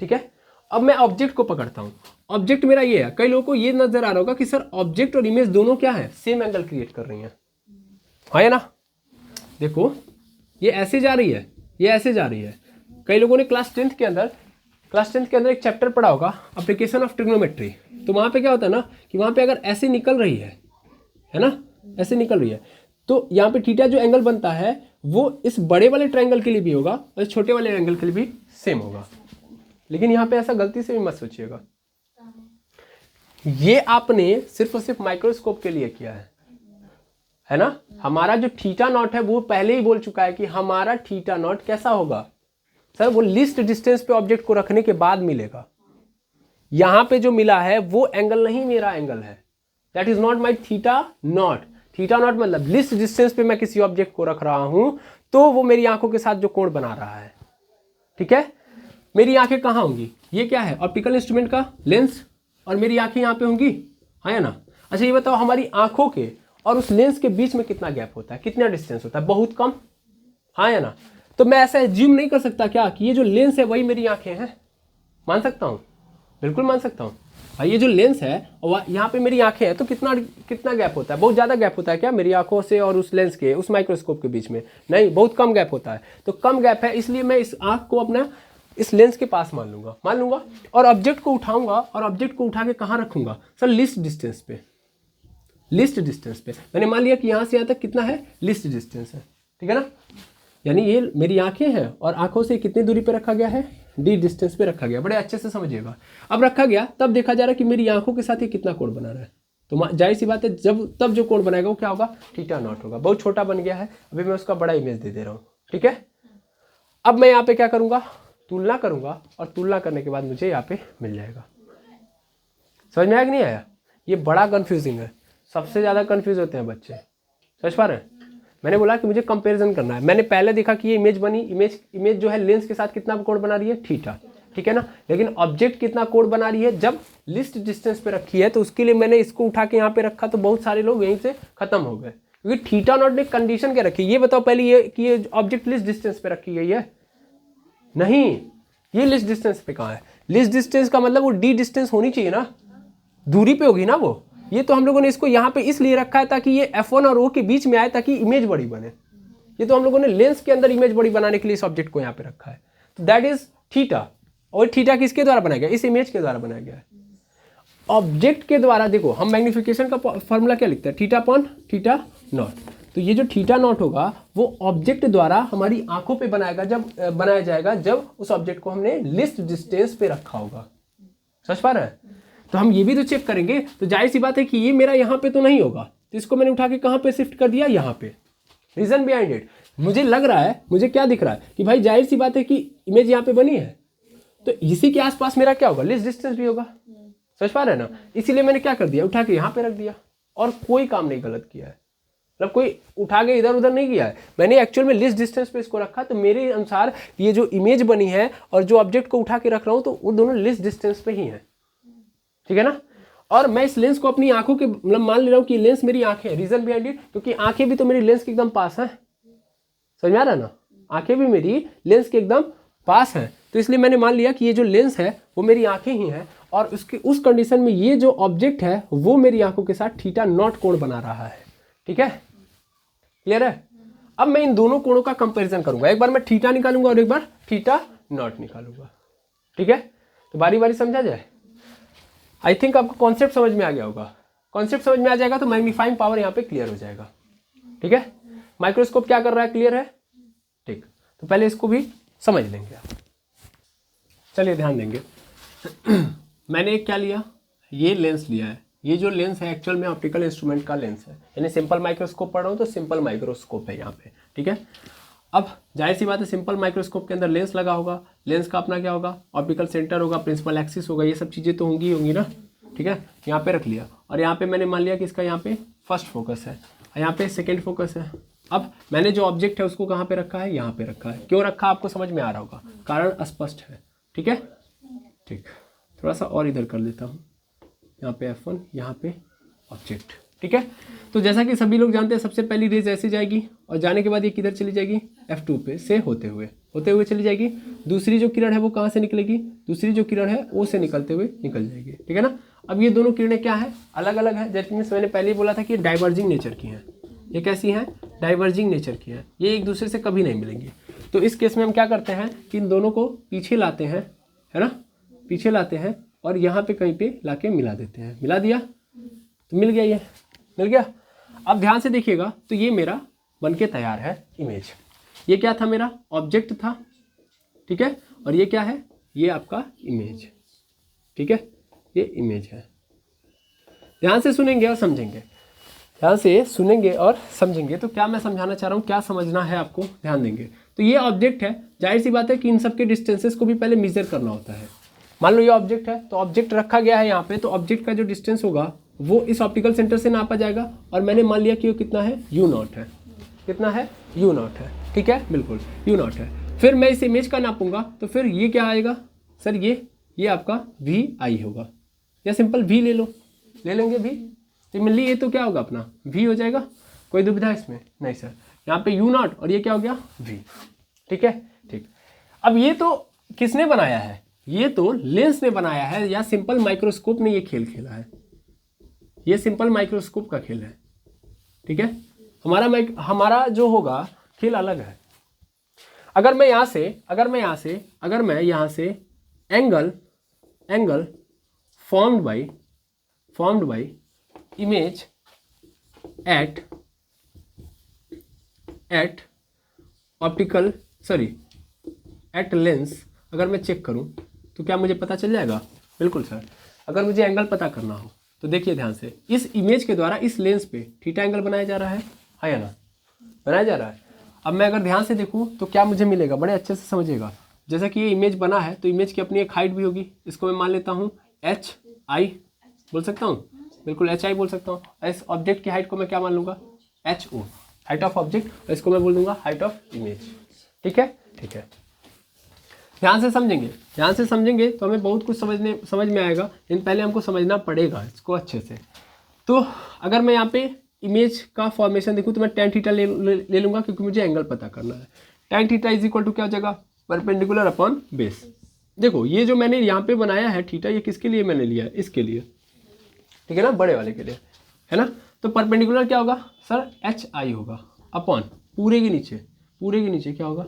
ठीक है। अब मैं ऑब्जेक्ट को पकड़ता हूँ, ऑब्जेक्ट मेरा ये है। कई लोगों को ये नजर आ रहा होगा कि सर ऑब्जेक्ट और इमेज दोनों क्या है, सेम एंगल क्रिएट कर रही हैं, है ना। देखो ये ऐसे जा रही है, ये ऐसे जा रही है। कई लोगों ने क्लास 10th के अंदर एक चैप्टर पढ़ा होगा, एप्लीकेशन ऑफ ट्रिग्नोमेट्री। तो वहाँ पे क्या होता है ना कि वहाँ पे अगर ऐसे निकल रही है ना, ऐसे निकल रही है, तो यहाँ पे थीटा जो एंगल बनता है वो इस बड़े वाले ट्रायंगल के लिए भी होगा और इस छोटे वाले एंगल के लिए भी सेम होगा। लेकिन यहाँ पे ऐसा गलती से भी मत सोचिएगा, ये आपने सिर्फ और सिर्फ माइक्रोस्कोप के लिए किया है ना। हमारा जो थीटा नॉट है वो पहले ही बोल चुका है कि हमारा थीटा नॉट कैसा होगा सर, वो लीस्ट डिस्टेंस पे ऑब्जेक्ट को रखने के बाद मिलेगा। यहां पे जो मिला है वो एंगल नहीं मेरा एंगल है, that is not my theta naught. Theta naught मतलब लीस्ट डिस्टेंस पे मैं किसी ऑब्जेक्ट को रख रहा हूं तो वो मेरी आंखों के साथ जो कोण बना रहा है, ठीक है। मेरी आंखें कहाँ होंगी, ये क्या है ऑप्टिकल इंस्ट्रूमेंट का लेंस, और मेरी आंखें यहाँ पे होंगी, हाँ या ना। अच्छा ये बताओ हमारी आंखों के और उस लेंस के बीच में कितना गैप होता है, कितना डिस्टेंस होता है, बहुत कम, हाँ या ना। तो मैं ऐसा एज्यूम नहीं कर सकता क्या कि ये जो लेंस है वही मेरी आंखें हैं, मान सकता हूँ, बिल्कुल मान सकता हूँ। भाई ये जो लेंस है और यहाँ पे मेरी आंखें हैं, तो कितना गैप होता है, बहुत ज़्यादा गैप होता है क्या मेरी आंखों से और उस लेंस के, उस माइक्रोस्कोप के बीच में, नहीं, बहुत कम गैप होता है। तो कम गैप है इसलिए मैं इस आंख को अपना इस लेंस के पास मान लूंगा और ऑब्जेक्ट को उठाऊंगा, और ऑब्जेक्ट को उठा के कहाँ रखूंगा सर, लीस्ट डिस्टेंस पे। मैंने मान लिया कि यहाँ से यहाँ तक कितना है, लीस्ट डिस्टेंस है, ठीक है ना। यानी ये मेरी आंखें हैं और आंखों से कितनी दूरी पे रखा गया है, डी डिस्टेंस पे रखा गया। बड़े अच्छे से समझिएगा। अब रखा गया तब देखा जा रहा है कि मेरी आंखों के साथ ये कितना कोण बना रहा है। तो जाहिर सी बात है तब जो कोण बनाएगा वो क्या होगा, थीटा नॉट होगा। बहुत छोटा बन गया है, अभी मैं उसका बड़ा इमेज दे रहा हूँ, ठीक है। अब मैं यहाँ पे क्या करूँगा, तुलना करूँगा, और तुलना करने के बाद मुझे यहाँ पे मिल जाएगा। समझ में आया कि नहीं आया। ये बड़ा कन्फ्यूजिंग है, सबसे ज़्यादा कन्फ्यूज होते हैं बच्चे, समझ पा रहे हैं। मैंने बोला कि मुझे कंपैरिजन करना है। मैंने पहले देखा कि ये इमेज बनी, इमेज जो है लेंस के साथ कितना कोण बना रही है, थीटा, ठीक है ना। लेकिन ऑब्जेक्ट कितना कोण बना रही है जब लिस्ट डिस्टेंस पे रखी है, तो उसके लिए मैंने इसको उठा के यहाँ पे रखा, तो बहुत सारे लोग यहीं से खत्म हो गए, क्योंकि थीटा नॉट ने कंडीशन क्या रखी, ये बताओ पहले ये कि ये ऑब्जेक्ट लिस्ट डिस्टेंस पे रखी गई है, नहीं, ये लिस्ट डिस्टेंस पे कहाँ है। लिस्ट डिस्टेंस का मतलब वो डी डिस्टेंस होनी चाहिए ना, दूरी पे होगी ना वो। ये तो हम लोगों ने इसको यहाँ पे इसलिए रखा है ताकि ये F1 और O के बीच में आए, ताकि इमेज बड़ी बने। ये तो हम लोगों ने लेंस के अंदर इमेज बड़ी बनाने के लिए इस ऑब्जेक्ट को यहाँ पे रखा है। तो दैट इज थीटा। और थीटा किसके द्वारा बनाया गया, इस इमेज के द्वारा बनाया गया है, ऑब्जेक्ट के द्वारा। देखो हम मैग्निफिकेशन का फॉर्मूला क्या लिखते हैं, थीटा अपॉन थीटा नॉट। तो ये जो थीटा नॉट होगा वो ऑब्जेक्ट द्वारा हमारी आंखों पे बनाया जाएगा जब उस ऑब्जेक्ट को हमने लिस्ट डिस्टेंस पे रखा होगा। समझ पा रहे हैं। तो हम ये भी तो चेक करेंगे, तो जाहिर सी बात है कि ये मेरा यहाँ पे तो नहीं होगा, तो इसको मैंने उठा के कहाँ पे शिफ्ट कर दिया, यहाँ पे। रीजन बिहाइंड इट, मुझे लग रहा है, मुझे क्या दिख रहा है कि भाई जाहिर सी बात है कि इमेज यहाँ पे बनी है, तो इसी के आसपास मेरा क्या होगा, लिस्ट डिस्टेंस भी होगा। समझ पा रहे हैं ना। इसीलिए मैंने क्या कर दिया, उठा के यहाँ पे रख दिया, और कोई काम नहीं गलत किया है। मतलब कोई उठा के इधर उधर नहीं किया है, मैंने एक्चुअल में लिस्ट डिस्टेंस पे इसको रखा। तो मेरे अनुसार ये जो इमेज बनी है और जो ऑब्जेक्ट को उठा के रख रहा हूँ तो वो दोनों लिस्ट डिस्टेंस पे ही है, ठीक है ना। और मैं इस लेंस को अपनी आंखों के मतलब मान ले रहा हूँ कि लेंस मेरी आंखें है, रीजन बिहाइंड इट क्योंकि आंखें भी तो मेरी लेंस के एकदम पास है, समझ में आ रहा है ना, आंखें भी मेरी लेंस के एकदम पास है। तो इसलिए मैंने मान लिया कि ये जो लेंस है वो मेरी आंखें ही हैं और उसके उस कंडीशन में ये जो ऑब्जेक्ट है वो मेरी आंखों के साथ थीटा नॉट कोण बना रहा है, ठीक है, क्लियर है। अब मैं इन दोनों कोणों का कंपैरिजन करूंगा, एक बार मैं थीटा निकालूंगा और एक बार थीटा नॉट निकालूंगा, ठीक है। तो बारी बारी समझा जाए। आई थिंक आपको कॉन्सेप्ट समझ में आ गया होगा, कॉन्सेप्ट समझ में आ जाएगा तो मैग्नीफाइंग पावर यहाँ पे क्लियर हो जाएगा, ठीक है। माइक्रोस्कोप क्या कर रहा है, क्लियर है, ठीक। तो पहले इसको भी समझ लेंगे आप, चलिए ध्यान देंगे। मैंने क्या लिया, ये लेंस लिया है, ये जो लेंस है एक्चुअल में ऑप्टिकल इंस्ट्रूमेंट का लेंस है, यानी सिंपल माइक्रोस्कोप पढ़ रहा हूँ तो सिंपल माइक्रोस्कोप है यहाँ पे, ठीक है। अब जाहिर सी बात है सिंपल माइक्रोस्कोप के अंदर लेंस लगा होगा, लेंस का अपना क्या होगा, ऑप्टिकल सेंटर होगा, प्रिंसिपल एक्सिस होगा, ये सब चीज़ें तो होंगी ना, ठीक है। यहाँ पे रख लिया और यहाँ पे मैंने मान लिया कि इसका यहाँ पे फर्स्ट फोकस है, यहाँ पे सेकेंड फोकस है। अब मैंने जो ऑब्जेक्ट है उसको कहाँ पे रखा है, यहाँ पे रखा है। क्यों रखा आपको समझ में आ रहा होगा, कारण स्पष्ट है, ठीक है, ठीक। थोड़ा सा और इधर कर लेता हूँ, यहाँ पे F1, यहाँ पे ऑब्जेक्ट, ठीक है। तो जैसा कि सभी लोग जानते हैं सबसे पहली रेज ऐसे जाएगी और जाने के बाद ये किधर चली जाएगी, F2 पे से होते हुए चली जाएगी। दूसरी जो किरण है वो कहाँ से निकलेगी, दूसरी जो किरण है O से निकलते हुए निकल जाएगी, ठीक है ना। अब ये दोनों किरणें क्या है, अलग अलग है, जैसे मैंने पहले ही बोला था कि डाइवर्जिंग नेचर की हैं। ये कैसी हैं, डाइवर्जिंग नेचर की है, ये एक दूसरे से कभी नहीं मिलेंगी। तो इस केस में हम क्या करते हैं कि इन दोनों को पीछे लाते हैं, है ना, पीछे लाते हैं और यहाँ पे कहीं पे लाके मिला देते हैं, मिला दिया तो मिल गया, ये मिल गया। अब ध्यान से देखिएगा, तो ये मेरा बनके तैयार है इमेज। ये क्या था, मेरा ऑब्जेक्ट था, ठीक है, और ये क्या है, ये आपका इमेज, ठीक है, ये इमेज है। ध्यान से सुनेंगे और समझेंगे, ध्यान से सुनेंगे और समझेंगे। तो क्या मैं समझाना चाह रहा हूँ, क्या समझना है आपको, ध्यान देंगे। तो ये ऑब्जेक्ट है, जाहिर सी बात है कि इन सब के डिस्टेंसेस को भी पहले मेजर करना होता है। मान लो ये ऑब्जेक्ट है, तो ऑब्जेक्ट रखा गया है यहाँ पे, तो ऑब्जेक्ट का जो डिस्टेंस होगा वो इस ऑप्टिकल सेंटर से नापा जाएगा और मैंने मान लिया कि वो कितना है, u0 है, कितना है, u0 है, ठीक है, बिल्कुल u0 है। फिर मैं इस इमेज का नापूंगा तो फिर ये क्या आएगा सर, ये आपका vi होगा, या सिंपल v ले लो, ले लेंगे v, तो मिल ली, ये तो क्या होगा अपना v हो जाएगा। कोई दुविधा इसमें नहीं सर, यहाँ पे u0 और ये क्या हो गया v, ठीक है, ठीक। अब ये तो किसने बनाया है, ये तो लेंस ने बनाया है, या सिंपल माइक्रोस्कोप ने ये खेल खेला है, ये सिंपल माइक्रोस्कोप का खेल है, ठीक है। हमारा जो होगा खेल अलग है। अगर मैं यहाँ से angle formed by image at lens अगर मैं चेक करूं तो क्या मुझे पता चल जाएगा, बिल्कुल सर। अगर मुझे एंगल पता करना हो तो देखिए ध्यान से, इस इमेज के द्वारा इस लेंस पे थीटा एंगल बनाया जा रहा है या ना, बनाया जा रहा है। अब मैं अगर ध्यान से देखूं तो क्या मुझे मिलेगा, बड़े अच्छे से समझिएगा। जैसा कि ये इमेज बना है तो इमेज की अपनी एक हाइट भी होगी, इसको मैं मान लेता हूँ HI बोल सकता हूँ, बिल्कुल HI बोल सकता हूँ। इस ऑब्जेक्ट की हाइट को मैं क्या मान लूँगा, HO, हाइट ऑफ ऑब्जेक्ट, और इसको मैं बोल दूंगा हाइट ऑफ इमेज, ठीक है, ठीक है। ध्यान से समझेंगे तो हमें बहुत कुछ समझ में आएगा, लेकिन पहले हमको समझना पड़ेगा इसको अच्छे से। तो अगर मैं यहाँ पे इमेज का फॉर्मेशन देखूँ तो मैं tan थीटा ले लूँगा, क्योंकि मुझे एंगल पता करना है। tan theta is equal to क्या हो जाएगा, परपेंडिकुलर अपॉन बेस। देखो ये जो मैंने यहाँ पे बनाया है थीटा, ये किसके लिए मैंने लिया है, इसके लिए, ठीक है ना, बड़े वाले के लिए, है ना। तो परपेंडिकुलर क्या होगा सर, HI होगा, अपॉन पूरे के नीचे क्या होगा,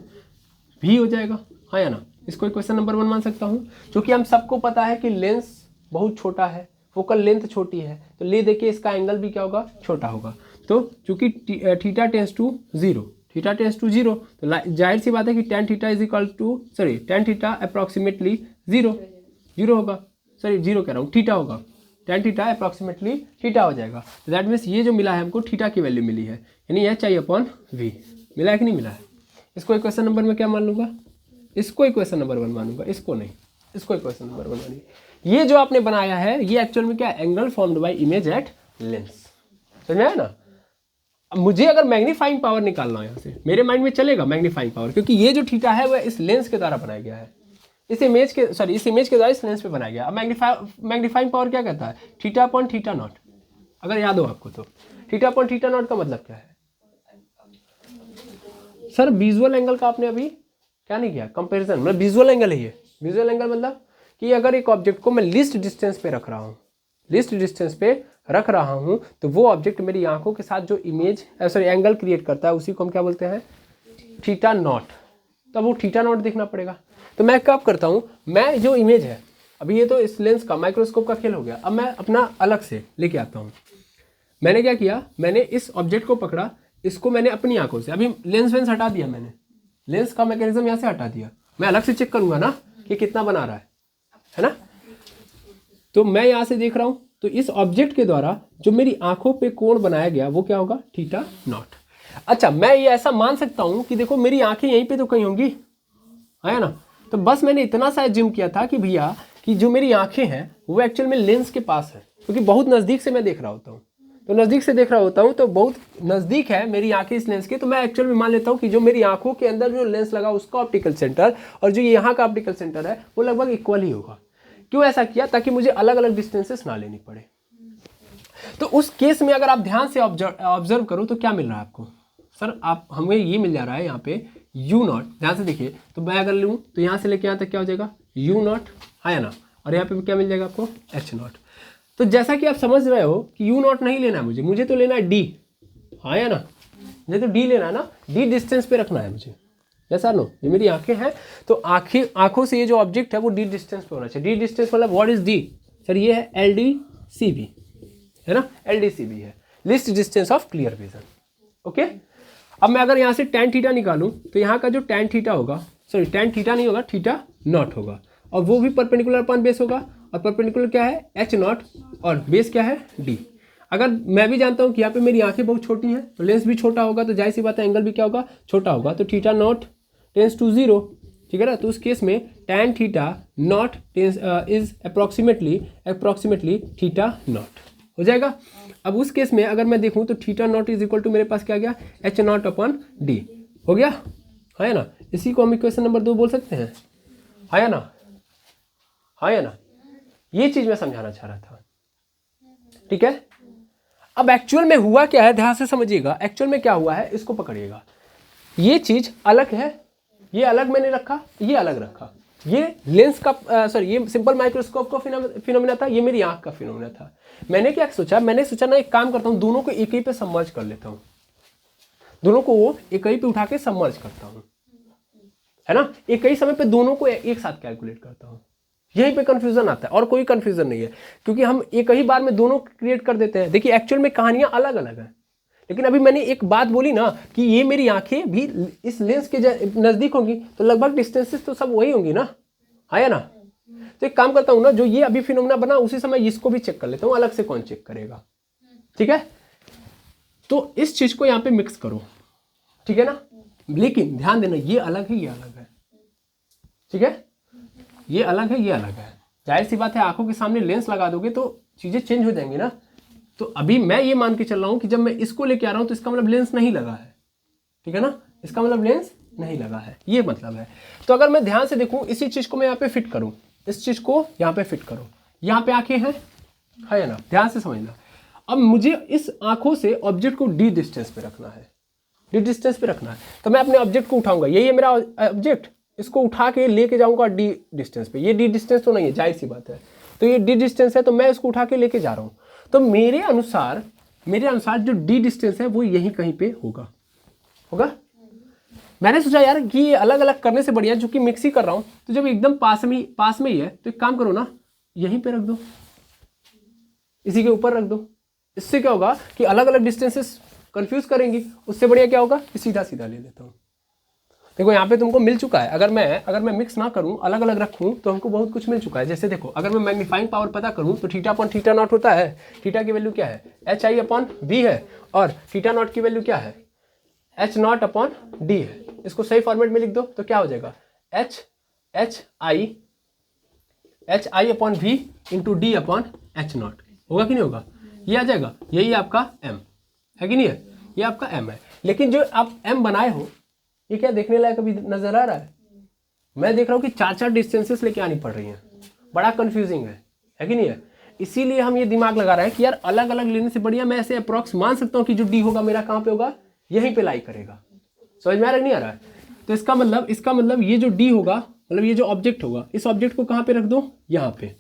V हो जाएगा, हाँ या ना। इसको क्वेश्चन नंबर 1 मान सकता हूँ, क्योंकि हम सबको पता है कि लेंस बहुत छोटा है, फोकल लेंथ छोटी है, तो ले देखिए इसका एंगल भी क्या होगा, छोटा होगा। तो चूंकि थीटा टेंस टू जीरो, तो जाहिर सी बात है कि tan theta is equal to tan theta approximately zero होगा, जीरो कह रहा हूँ, थीटा होगा, tan थीटा अप्रॉक्सीमेटली थीटा हो जाएगा। तो दैट मीन्स ये जो मिला है हमको थीटा की वैल्यू मिली है, यानी HI अपॉन V मिला है कि नहीं मिला है। इसको इक्वेशन नंबर में क्या मान लूँगा, इसको इक्वेशन नंबर 1 मानूंगा, इसको नहीं, इसको इक्वेशन नंबर 1 मानिए। ये जो आपने बनाया है ये एक्चुअल में क्या, angle formed by image at lens, समझ में आया ना। अब मुझे अगर मैग्नीफाइंग पावर निकालना है यहाँ से, मेरे माइंड में चलेगा मैग्नीफाइंग पावर, क्योंकि ये जो थीटा है वह इस लेंस के द्वारा बनाया गया है, इस इमेज के द्वारा इस लेंस पे बनाया गया। अब मैग्नीफाइंग पावर क्या कहता है, थीटा अपॉन थीटा नॉट, अगर याद हो आपको तो। थीटा अपॉन थीटा नॉट का मतलब क्या है सर, विजुअल एंगल का आपने अभी क्या नहीं किया, कंपैरिजन, मतलब विजुअल एंगल है ये। विजुअल एंगल मतलब कि अगर एक ऑब्जेक्ट को मैं लीस्ट डिस्टेंस पे रख रहा हूँ, लीस्ट डिस्टेंस पे रख रहा हूँ, तो वो ऑब्जेक्ट मेरी आंखों के साथ जो इमेज एंगल क्रिएट करता है उसी को हम क्या बोलते हैं, थीटा नॉट। तो वो थीटा नॉट देखना पड़ेगा। तो मैं कब करता हूँ, मैं जो इमेज है, अभी ये तो इस लेंस का माइक्रोस्कोप का खेल हो गया, अब मैं अपना अलग से लेके आता हूँ। मैंने क्या किया, मैंने इस ऑब्जेक्ट को पकड़ा, इसको मैंने अपनी आंखों से, अभी लेंस वेंस हटा दिया मैंने, लेंस का मैकेनिज्म यहाँ से हटा दिया, मैं अलग से चेक करूंगा ना कि कितना बना रहा है ना। तो मैं यहाँ से देख रहा हूँ, तो इस ऑब्जेक्ट के द्वारा जो मेरी आंखों पे कोण बनाया गया वो क्या होगा, थीटा नॉट। अच्छा, मैं ये ऐसा मान सकता हूँ कि देखो मेरी आंखें यहीं पे तो कहीं होंगी, है ना। तो बस मैंने इतना सा जिम किया था कि भैया कि जो मेरी आंखें हैं वो एक्चुअल में लेंस के पास है, क्योंकि बहुत नज़दीक से मैं देख रहा होता हूँ, तो नज़दीक से देख रहा होता हूँ तो बहुत नज़दीक है मेरी आंखें इस लेंस के, तो मैं एक्चुअल में मान लेता हूँ कि जो मेरी आंखों के अंदर जो लेंस लगा उसका ऑप्टिकल सेंटर और जो यहाँ का ऑप्टिकल सेंटर है वो लगभग इक्वल ही होगा। क्यों ऐसा किया, ताकि मुझे अलग अलग डिस्टेंसेस ना लेनी पड़े। तो उस केस में अगर आप ध्यान से ऑब्जर्व करो तो क्या मिल रहा है आपको, सर आप हमें ये मिल जा रहा है यहाँ पे यू नॉट, ध्यान से देखिए। तो मैं अगर लूँ तो यहाँ से लेके यहाँ तक क्या हो जाएगा, यू नॉट, है ना, और यहाँ पे क्या मिल जाएगा आपको, एच नॉट। तो जैसा कि आप समझ रहे हो कि यू नॉट नहीं लेना है मुझे तो लेना है डी, हाँ या ना, मुझे तो डी लेना है ना, डी डिस्टेंस पे रखना है मुझे, जैसा नो, ये मेरी आंखें हैं तो आंखों से ये जो ऑब्जेक्ट है वो डी डिस्टेंस पे होना चाहिए। डी डिस्टेंस मतलब व्हाट इज डी, सर ये है एल डी सी बी, है ना, एल डी सी बी है list distance of clear vision. Okay, अब मैं अगर यहाँ से tan थीटा निकालूं तो यहाँ का जो tan थीटा होगा, सॉरी tan थीटा नहीं होगा, थीटा नॉट होगा, और वो भी परपेंडिकुलर अपॉन बेस होगा, और परपेंडिकुलर क्या है, एच नॉट, और बेस क्या है, डी। अगर मैं भी जानता हूँ कि यहाँ पे मेरी आंखें बहुत छोटी हैं तो लेंस भी छोटा होगा, तो जाहिर सी बात है एंगल भी क्या होगा, छोटा होगा, तो थीटा नॉट टेंस टू 0, ठीक है ना। तो उस केस में tan theta naught is approximately theta naught हो जाएगा। अब उस केस में अगर मैं देखूं तो theta naught is equal to मेरे पास क्या गया, एच नॉट अपॉन डी हो गया, है ना। इसी को हम इक्वेशन नंबर 2 बोल सकते हैं, है ना, है ना। ये चीज मैं समझाना चाह रहा था, ठीक है। अब एक्चुअल में हुआ क्या है, ध्यान से समझिएगा, एक्चुअल में क्या हुआ है इसको पकड़िएगा। ये चीज अलग है, ये अलग मैंने रखा, ये अलग रखा, ये लेंस का सॉरी ये सिंपल माइक्रोस्कोप का फिनोमिना था, ये मेरी आंख का फिनोमिना था। मैंने क्या सोचा, मैंने सोचा ना एक काम करता हूँ, दोनों को एक ही पे सबमर्ज कर लेता हूँ, दोनों को वो एक ही पे उठा के सबमर्ज करता हूँ, है ना, एक ही समय पे दोनों को एक साथ कैलकुलेट करता हूँ। यहीं पे कंफ्यूजन आता है और कोई कंफ्यूजन नहीं है, क्योंकि हम एक ही बार में दोनों क्रिएट कर देते हैं। देखिए एक्चुअल में कहानियां अलग अलग हैं, लेकिन अभी मैंने एक बात बोली ना कि ये मेरी आंखें भी इस लेंस के नजदीक होंगी, तो लगभग डिस्टेंसेस तो सब वही होंगी ना, है ना। तो एक काम करता हूं ना, जो ये अभी फिनोमेना बना उसी समय इसको भी चेक कर लेता हूं, अलग से कौन चेक करेगा, ठीक है। तो इस चीज को यहाँ पे मिक्स करो, ठीक है ना, लेकिन ध्यान देना ये अलग है, ये अलग है, ठीक है, ये अलग है, ये अलग है। जाहिर सी बात है आंखों के सामने लेंस लगा दोगे तो चीजें चेंज हो जाएंगी ना। तो अभी मैं ये मान के चल रहा हूं कि जब मैं इसको लेके आ रहा हूं तो इसका मतलब लेंस नहीं लगा है, ठीक है ना, इसका मतलब लेंस नहीं लगा है, ये मतलब है। तो अगर मैं ध्यान से देखूं, इसी चीज को मैं यहाँ पे फिट करूं, इस चीज को यहाँ पे फिट करो, यहाँ पे आंखें हैं, है ना, ध्यान से समझना। अब मुझे इस आंखों से ऑब्जेक्ट को डी डिस्टेंस पे रखना है, डी डिस्टेंस पे रखना है, तो मैं अपने ऑब्जेक्ट को उठाऊंगा, यही है मेरा ऑब्जेक्ट, इसको उठा के लेके जाऊंगा डी डिस्टेंस पे। ये डी डिस्टेंस तो नहीं है, जाहिर सी बात है, तो ये डी डिस्टेंस है, तो मैं इसको उठा के लेके जा रहा हूँ। तो मेरे अनुसार जो डी डिस्टेंस है वो यहीं कहीं पे होगा। मैंने सोचा यार कि ये अलग अलग करने से बढ़िया, जो कि मिक्स ही कर रहा हूँ, तो जब एकदम पास में ही है तो एक काम करो ना, यहीं पे रख दो, इसी के ऊपर रख दो। इससे क्या होगा कि अलग अलग डिस्टेंसेस कंफ्यूज करेंगी, उससे बढ़िया क्या होगा कि सीधा सीधा ले लेता हूँ। देखो यहाँ पे तुमको मिल चुका है, अगर मैं मिक्स ना करूँ, अलग अलग रखूँ, तो हमको बहुत कुछ मिल चुका है। जैसे देखो, अगर मैं मैग्नीफाइंग पावर पता करूँ तो थीटा अपॉन थीटा नॉट होता है, थीटा की वैल्यू क्या है, एच आई अपॉन बी है, और थीटा नॉट की वैल्यू क्या है, एच नॉट अपॉन डी है। इसको सही फॉर्मेट में लिख दो तो क्या हो जाएगा, H I upon V into D upon H naught, होगा कि नहीं होगा, ये आ जाएगा, यही आपका एम है कि नहीं है। ये आपका एम है। लेकिन जो आप एम बनाए हो ये क्या देखने लायक अभी नजर आ रहा है? मैं देख रहा हूँ कि 4-4 डिस्टेंसेस लेके आनी पड़ रही हैं, बड़ा कंफ्यूजिंग है कि नहीं है? इसीलिए हम ये दिमाग लगा रहे हैं कि यार अलग अलग लेने से बढ़िया मैं ऐसे अप्रॉक्स मान सकता हूँ कि जो डी होगा मेरा कहाँ पे होगा, यहीं पे लाई करेगा। समझ में आ रहा नहीं आ रहा है? तो इसका मतलब ये जो डी होगा, मतलब ये जो ऑब्जेक्ट होगा, इस ऑब्जेक्ट को कहाँ पे रख दो, यहाँ पे, है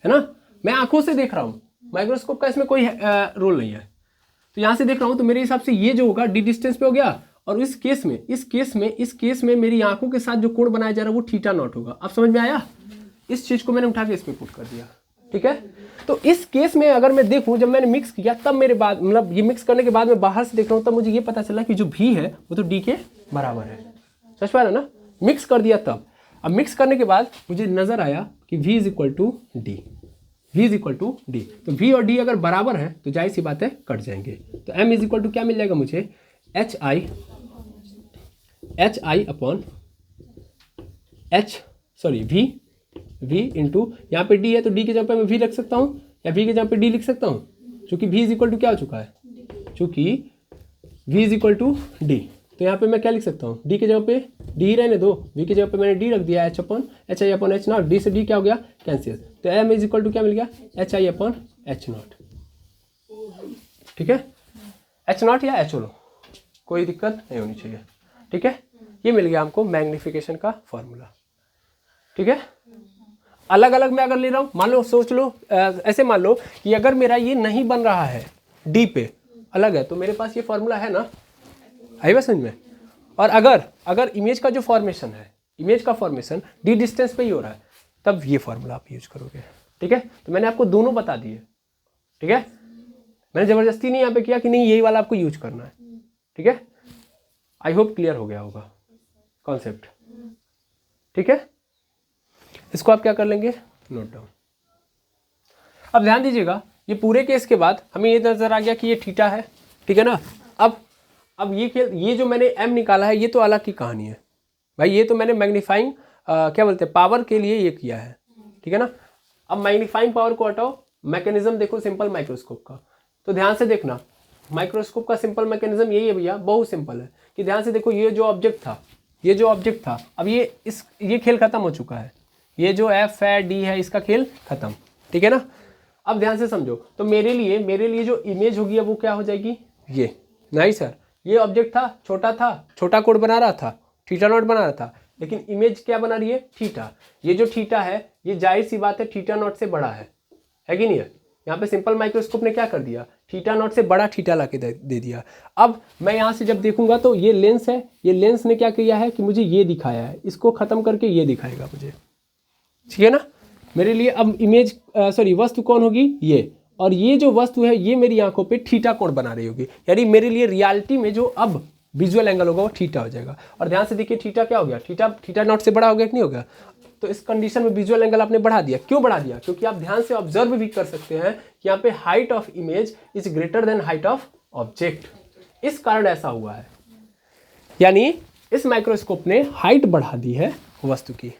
ना? मैं आंखों से देख रहा हूँ, माइक्रोस्कोप का इसमें कोई रोल नहीं है। तो यहाँ से देख रहा हूँ तो मेरे हिसाब से ये जो होगा डी डिस्टेंस पे हो गया, और इस केस में मेरी आंखों के साथ जो कोण बनाया जा रहा है वो थीटा नॉट होगा। अब समझ में आया? इस चीज को मैंने उठा के इसमें पुट कर दिया, ठीक है? तो इस केस में अगर मैं देखूं, जब मैंने मिक्स किया तब मेरे बाद, मतलब ये मिक्स करने के बाद मैं बाहर से देख रहा हूं, तब मुझे ये पता चला कि जो भी है वो तो डी के बराबर है। समझ पा रहे ना? मिक्स कर दिया तब। अब मिक्स करने के बाद मुझे नजर आया कि v is equal to D, v is equal to D. तो v और d अगर बराबर है तो जाहिर सी बात है कट जाएंगे। तो m इज इक्वल टू क्या मिल जाएगा मुझे, hi अपॉन v इंटू, यहाँ पे d है तो d के जगह पे मैं v रख सकता हूँ, या v के जगह पे d लिख सकता हूँ, चूंकि v इज इक्वल टू क्या हो चुका है, चूंकि v is equal to d। तो यहाँ पे मैं क्या लिख सकता हूँ, d के जगह पे d ही रहने दो, v की जगह पे मैंने d रख दिया, h i upon h not, d से d क्या हो गया, कैंसिल। तो m इज इक्वल टू क्या मिल गया, h i upon h not, ठीक है? h नॉट या h लो, कोई दिक्कत नहीं होनी चाहिए, ठीक है? ये मिल गया हमको मैग्निफिकेशन का फॉर्मूला, ठीक है? अलग अलग मैं अगर ले रहा हूँ, मान लो, सोच लो, ऐसे मान लो कि अगर मेरा ये नहीं बन रहा है, डी पे अलग है, तो मेरे पास ये फॉर्मूला है ना, आई बात समझ में? और अगर इमेज का जो फॉर्मेशन है, इमेज का फॉर्मेशन डी डिस्टेंस पे ही हो रहा है, तब ये फॉर्मूला आप यूज करोगे, ठीक है? तो मैंने आपको दोनों बता दिए, ठीक है? मैंने जबरदस्ती नहीं यहाँ पे किया कि नहीं यही वाला आपको यूज करना है, ठीक है? आई होप क्लियर हो गया होगा कॉन्सेप्ट, ठीक है? इसको आप क्या कर लेंगे, नोट डाउन। अब ध्यान दीजिएगा, ये पूरे केस के बाद हमें ये नजर आ गया कि ये थीटा है, ठीक है ना? अब ये जो मैंने m निकाला है ये तो अलग की कहानी है भाई, ये तो मैंने मैग्नीफाइंग क्या बोलते हैं, पावर के लिए ये किया है, ठीक है ना? अब मैग्नीफाइंग पावर को हटाओ, मैकेनिज्म देखो सिंपल माइक्रोस्कोप का। तो ध्यान से देखना, माइक्रोस्कोप का सिंपल मैकेनिज्म यही है भैया, बहुत सिंपल है कि ध्यान से देखो, ये जो ऑब्जेक्ट था, अब ये खेल खत्म हो चुका है, ये जो f है d है इसका खेल खत्म, ठीक है ना? अब ध्यान से समझो, तो मेरे लिए जो इमेज होगी अब वो क्या हो जाएगी, ये नहीं सर, ये ऑब्जेक्ट था, छोटा कोड बना रहा था, थीटा नॉट बना रहा था, लेकिन इमेज क्या बना रही है, थीटा। ये जो थीटा है ये जाहिर सी बात है थीटा नॉट से बड़ा है कि नहीं है? यहाँ पे सिंपल माइक्रोस्कोप ने क्या कर दिया, थीटा नॉट से बड़ा थीटा ला के दे दिया। अब मैं यहाँ से जब देखूंगा तो ये लेंस है, ये लेंस ने क्या किया है कि मुझे ये दिखाया है, इसको खत्म करके ये दिखाएगा मुझे, ठीक है ना? मेरे लिए अब वस्तु कौन होगी, ये, और ये जो वस्तु है ये मेरी आंखों पे थीटा कोण बना रही होगी, यानी मेरे लिए रियलिटी में जो अब विजुअल एंगल होगा वो थीटा हो जाएगा। और ध्यान से देखिए थीटा क्या हो गया, थीटा नॉट से बड़ा हो गया कि नहीं हो गया? तो इस कंडीशन में विजुअल एंगल आपने बढ़ा दिया। क्यों बढ़ा दिया? क्योंकि आप ध्यान से ऑब्जर्व भी कर सकते हैं कि यहाँ पे height of image is greater than height of object, इस कारण ऐसा हुआ है, यानी इस माइक्रोस्कोप ने हाइट बढ़ा दी है वस्तु की,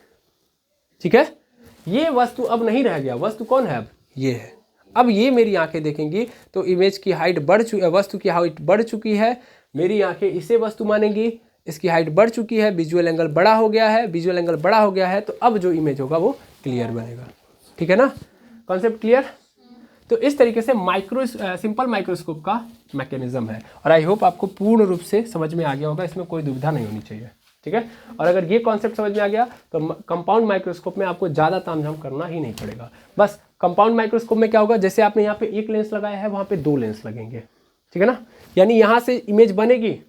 ठीक है? ये वस्तु अब नहीं रह गया, वस्तु कौन है अब, ये है। अब ये मेरी आंखें देखेंगी तो इमेज की हाइट वस्तु की हाइट बढ़ चुकी है, मेरी आंखें इसे वस्तु मानेंगी, इसकी हाइट बढ़ चुकी है, विजुअल एंगल बड़ा हो गया है, तो अब जो इमेज होगा वो क्लियर बनेगा, ठीक है ना? Concept clear? तो इस तरीके से सिंपल माइक्रोस्कोप का मैकेनिज्म है, और आई होप आपको पूर्ण रूप से समझ में आ गया होगा, इसमें कोई दुविधा नहीं होनी चाहिए, ठीक है? और अगर ये कॉन्सेप्ट समझ में आ गया तो कंपाउंड माइक्रोस्कोप में आपको ज़्यादा तामझाम करना ही नहीं पड़ेगा। बस कंपाउंड माइक्रोस्कोप में क्या होगा, जैसे आपने यहाँ पे एक लेंस लगाया है वहाँ पे 2 लेंस लगेंगे, ठीक है ना? यानी यहाँ से इमेज बनेगी,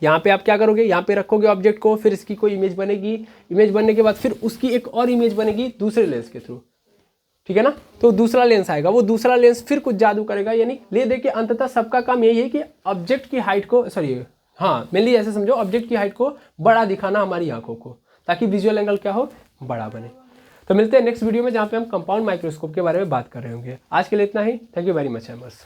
यहाँ पे आप क्या करोगे, यहाँ पे रखोगे ऑब्जेक्ट को, फिर इसकी कोई इमेज बनेगी, इमेज बनने के बाद फिर उसकी एक और इमेज बनेगी दूसरे लेंस के थ्रू, ठीक है ना? तो दूसरा लेंस आएगा, वो दूसरा लेंस फिर कुछ जादू करेगा, यानी ले दे के अंततः सबका काम यही है कि ऑब्जेक्ट की हाइट को मेनली ऐसे समझो, ऑब्जेक्ट की हाइट को बड़ा दिखाना हमारी आंखों को, ताकि विजुअल एंगल क्या हो, बड़ा बने। तो मिलते हैं नेक्स्ट वीडियो में जहाँ पे हम कंपाउंड माइक्रोस्कोप के बारे में बात कर रहे होंगे। आज के लिए इतना ही। Thank you very much एमर्स।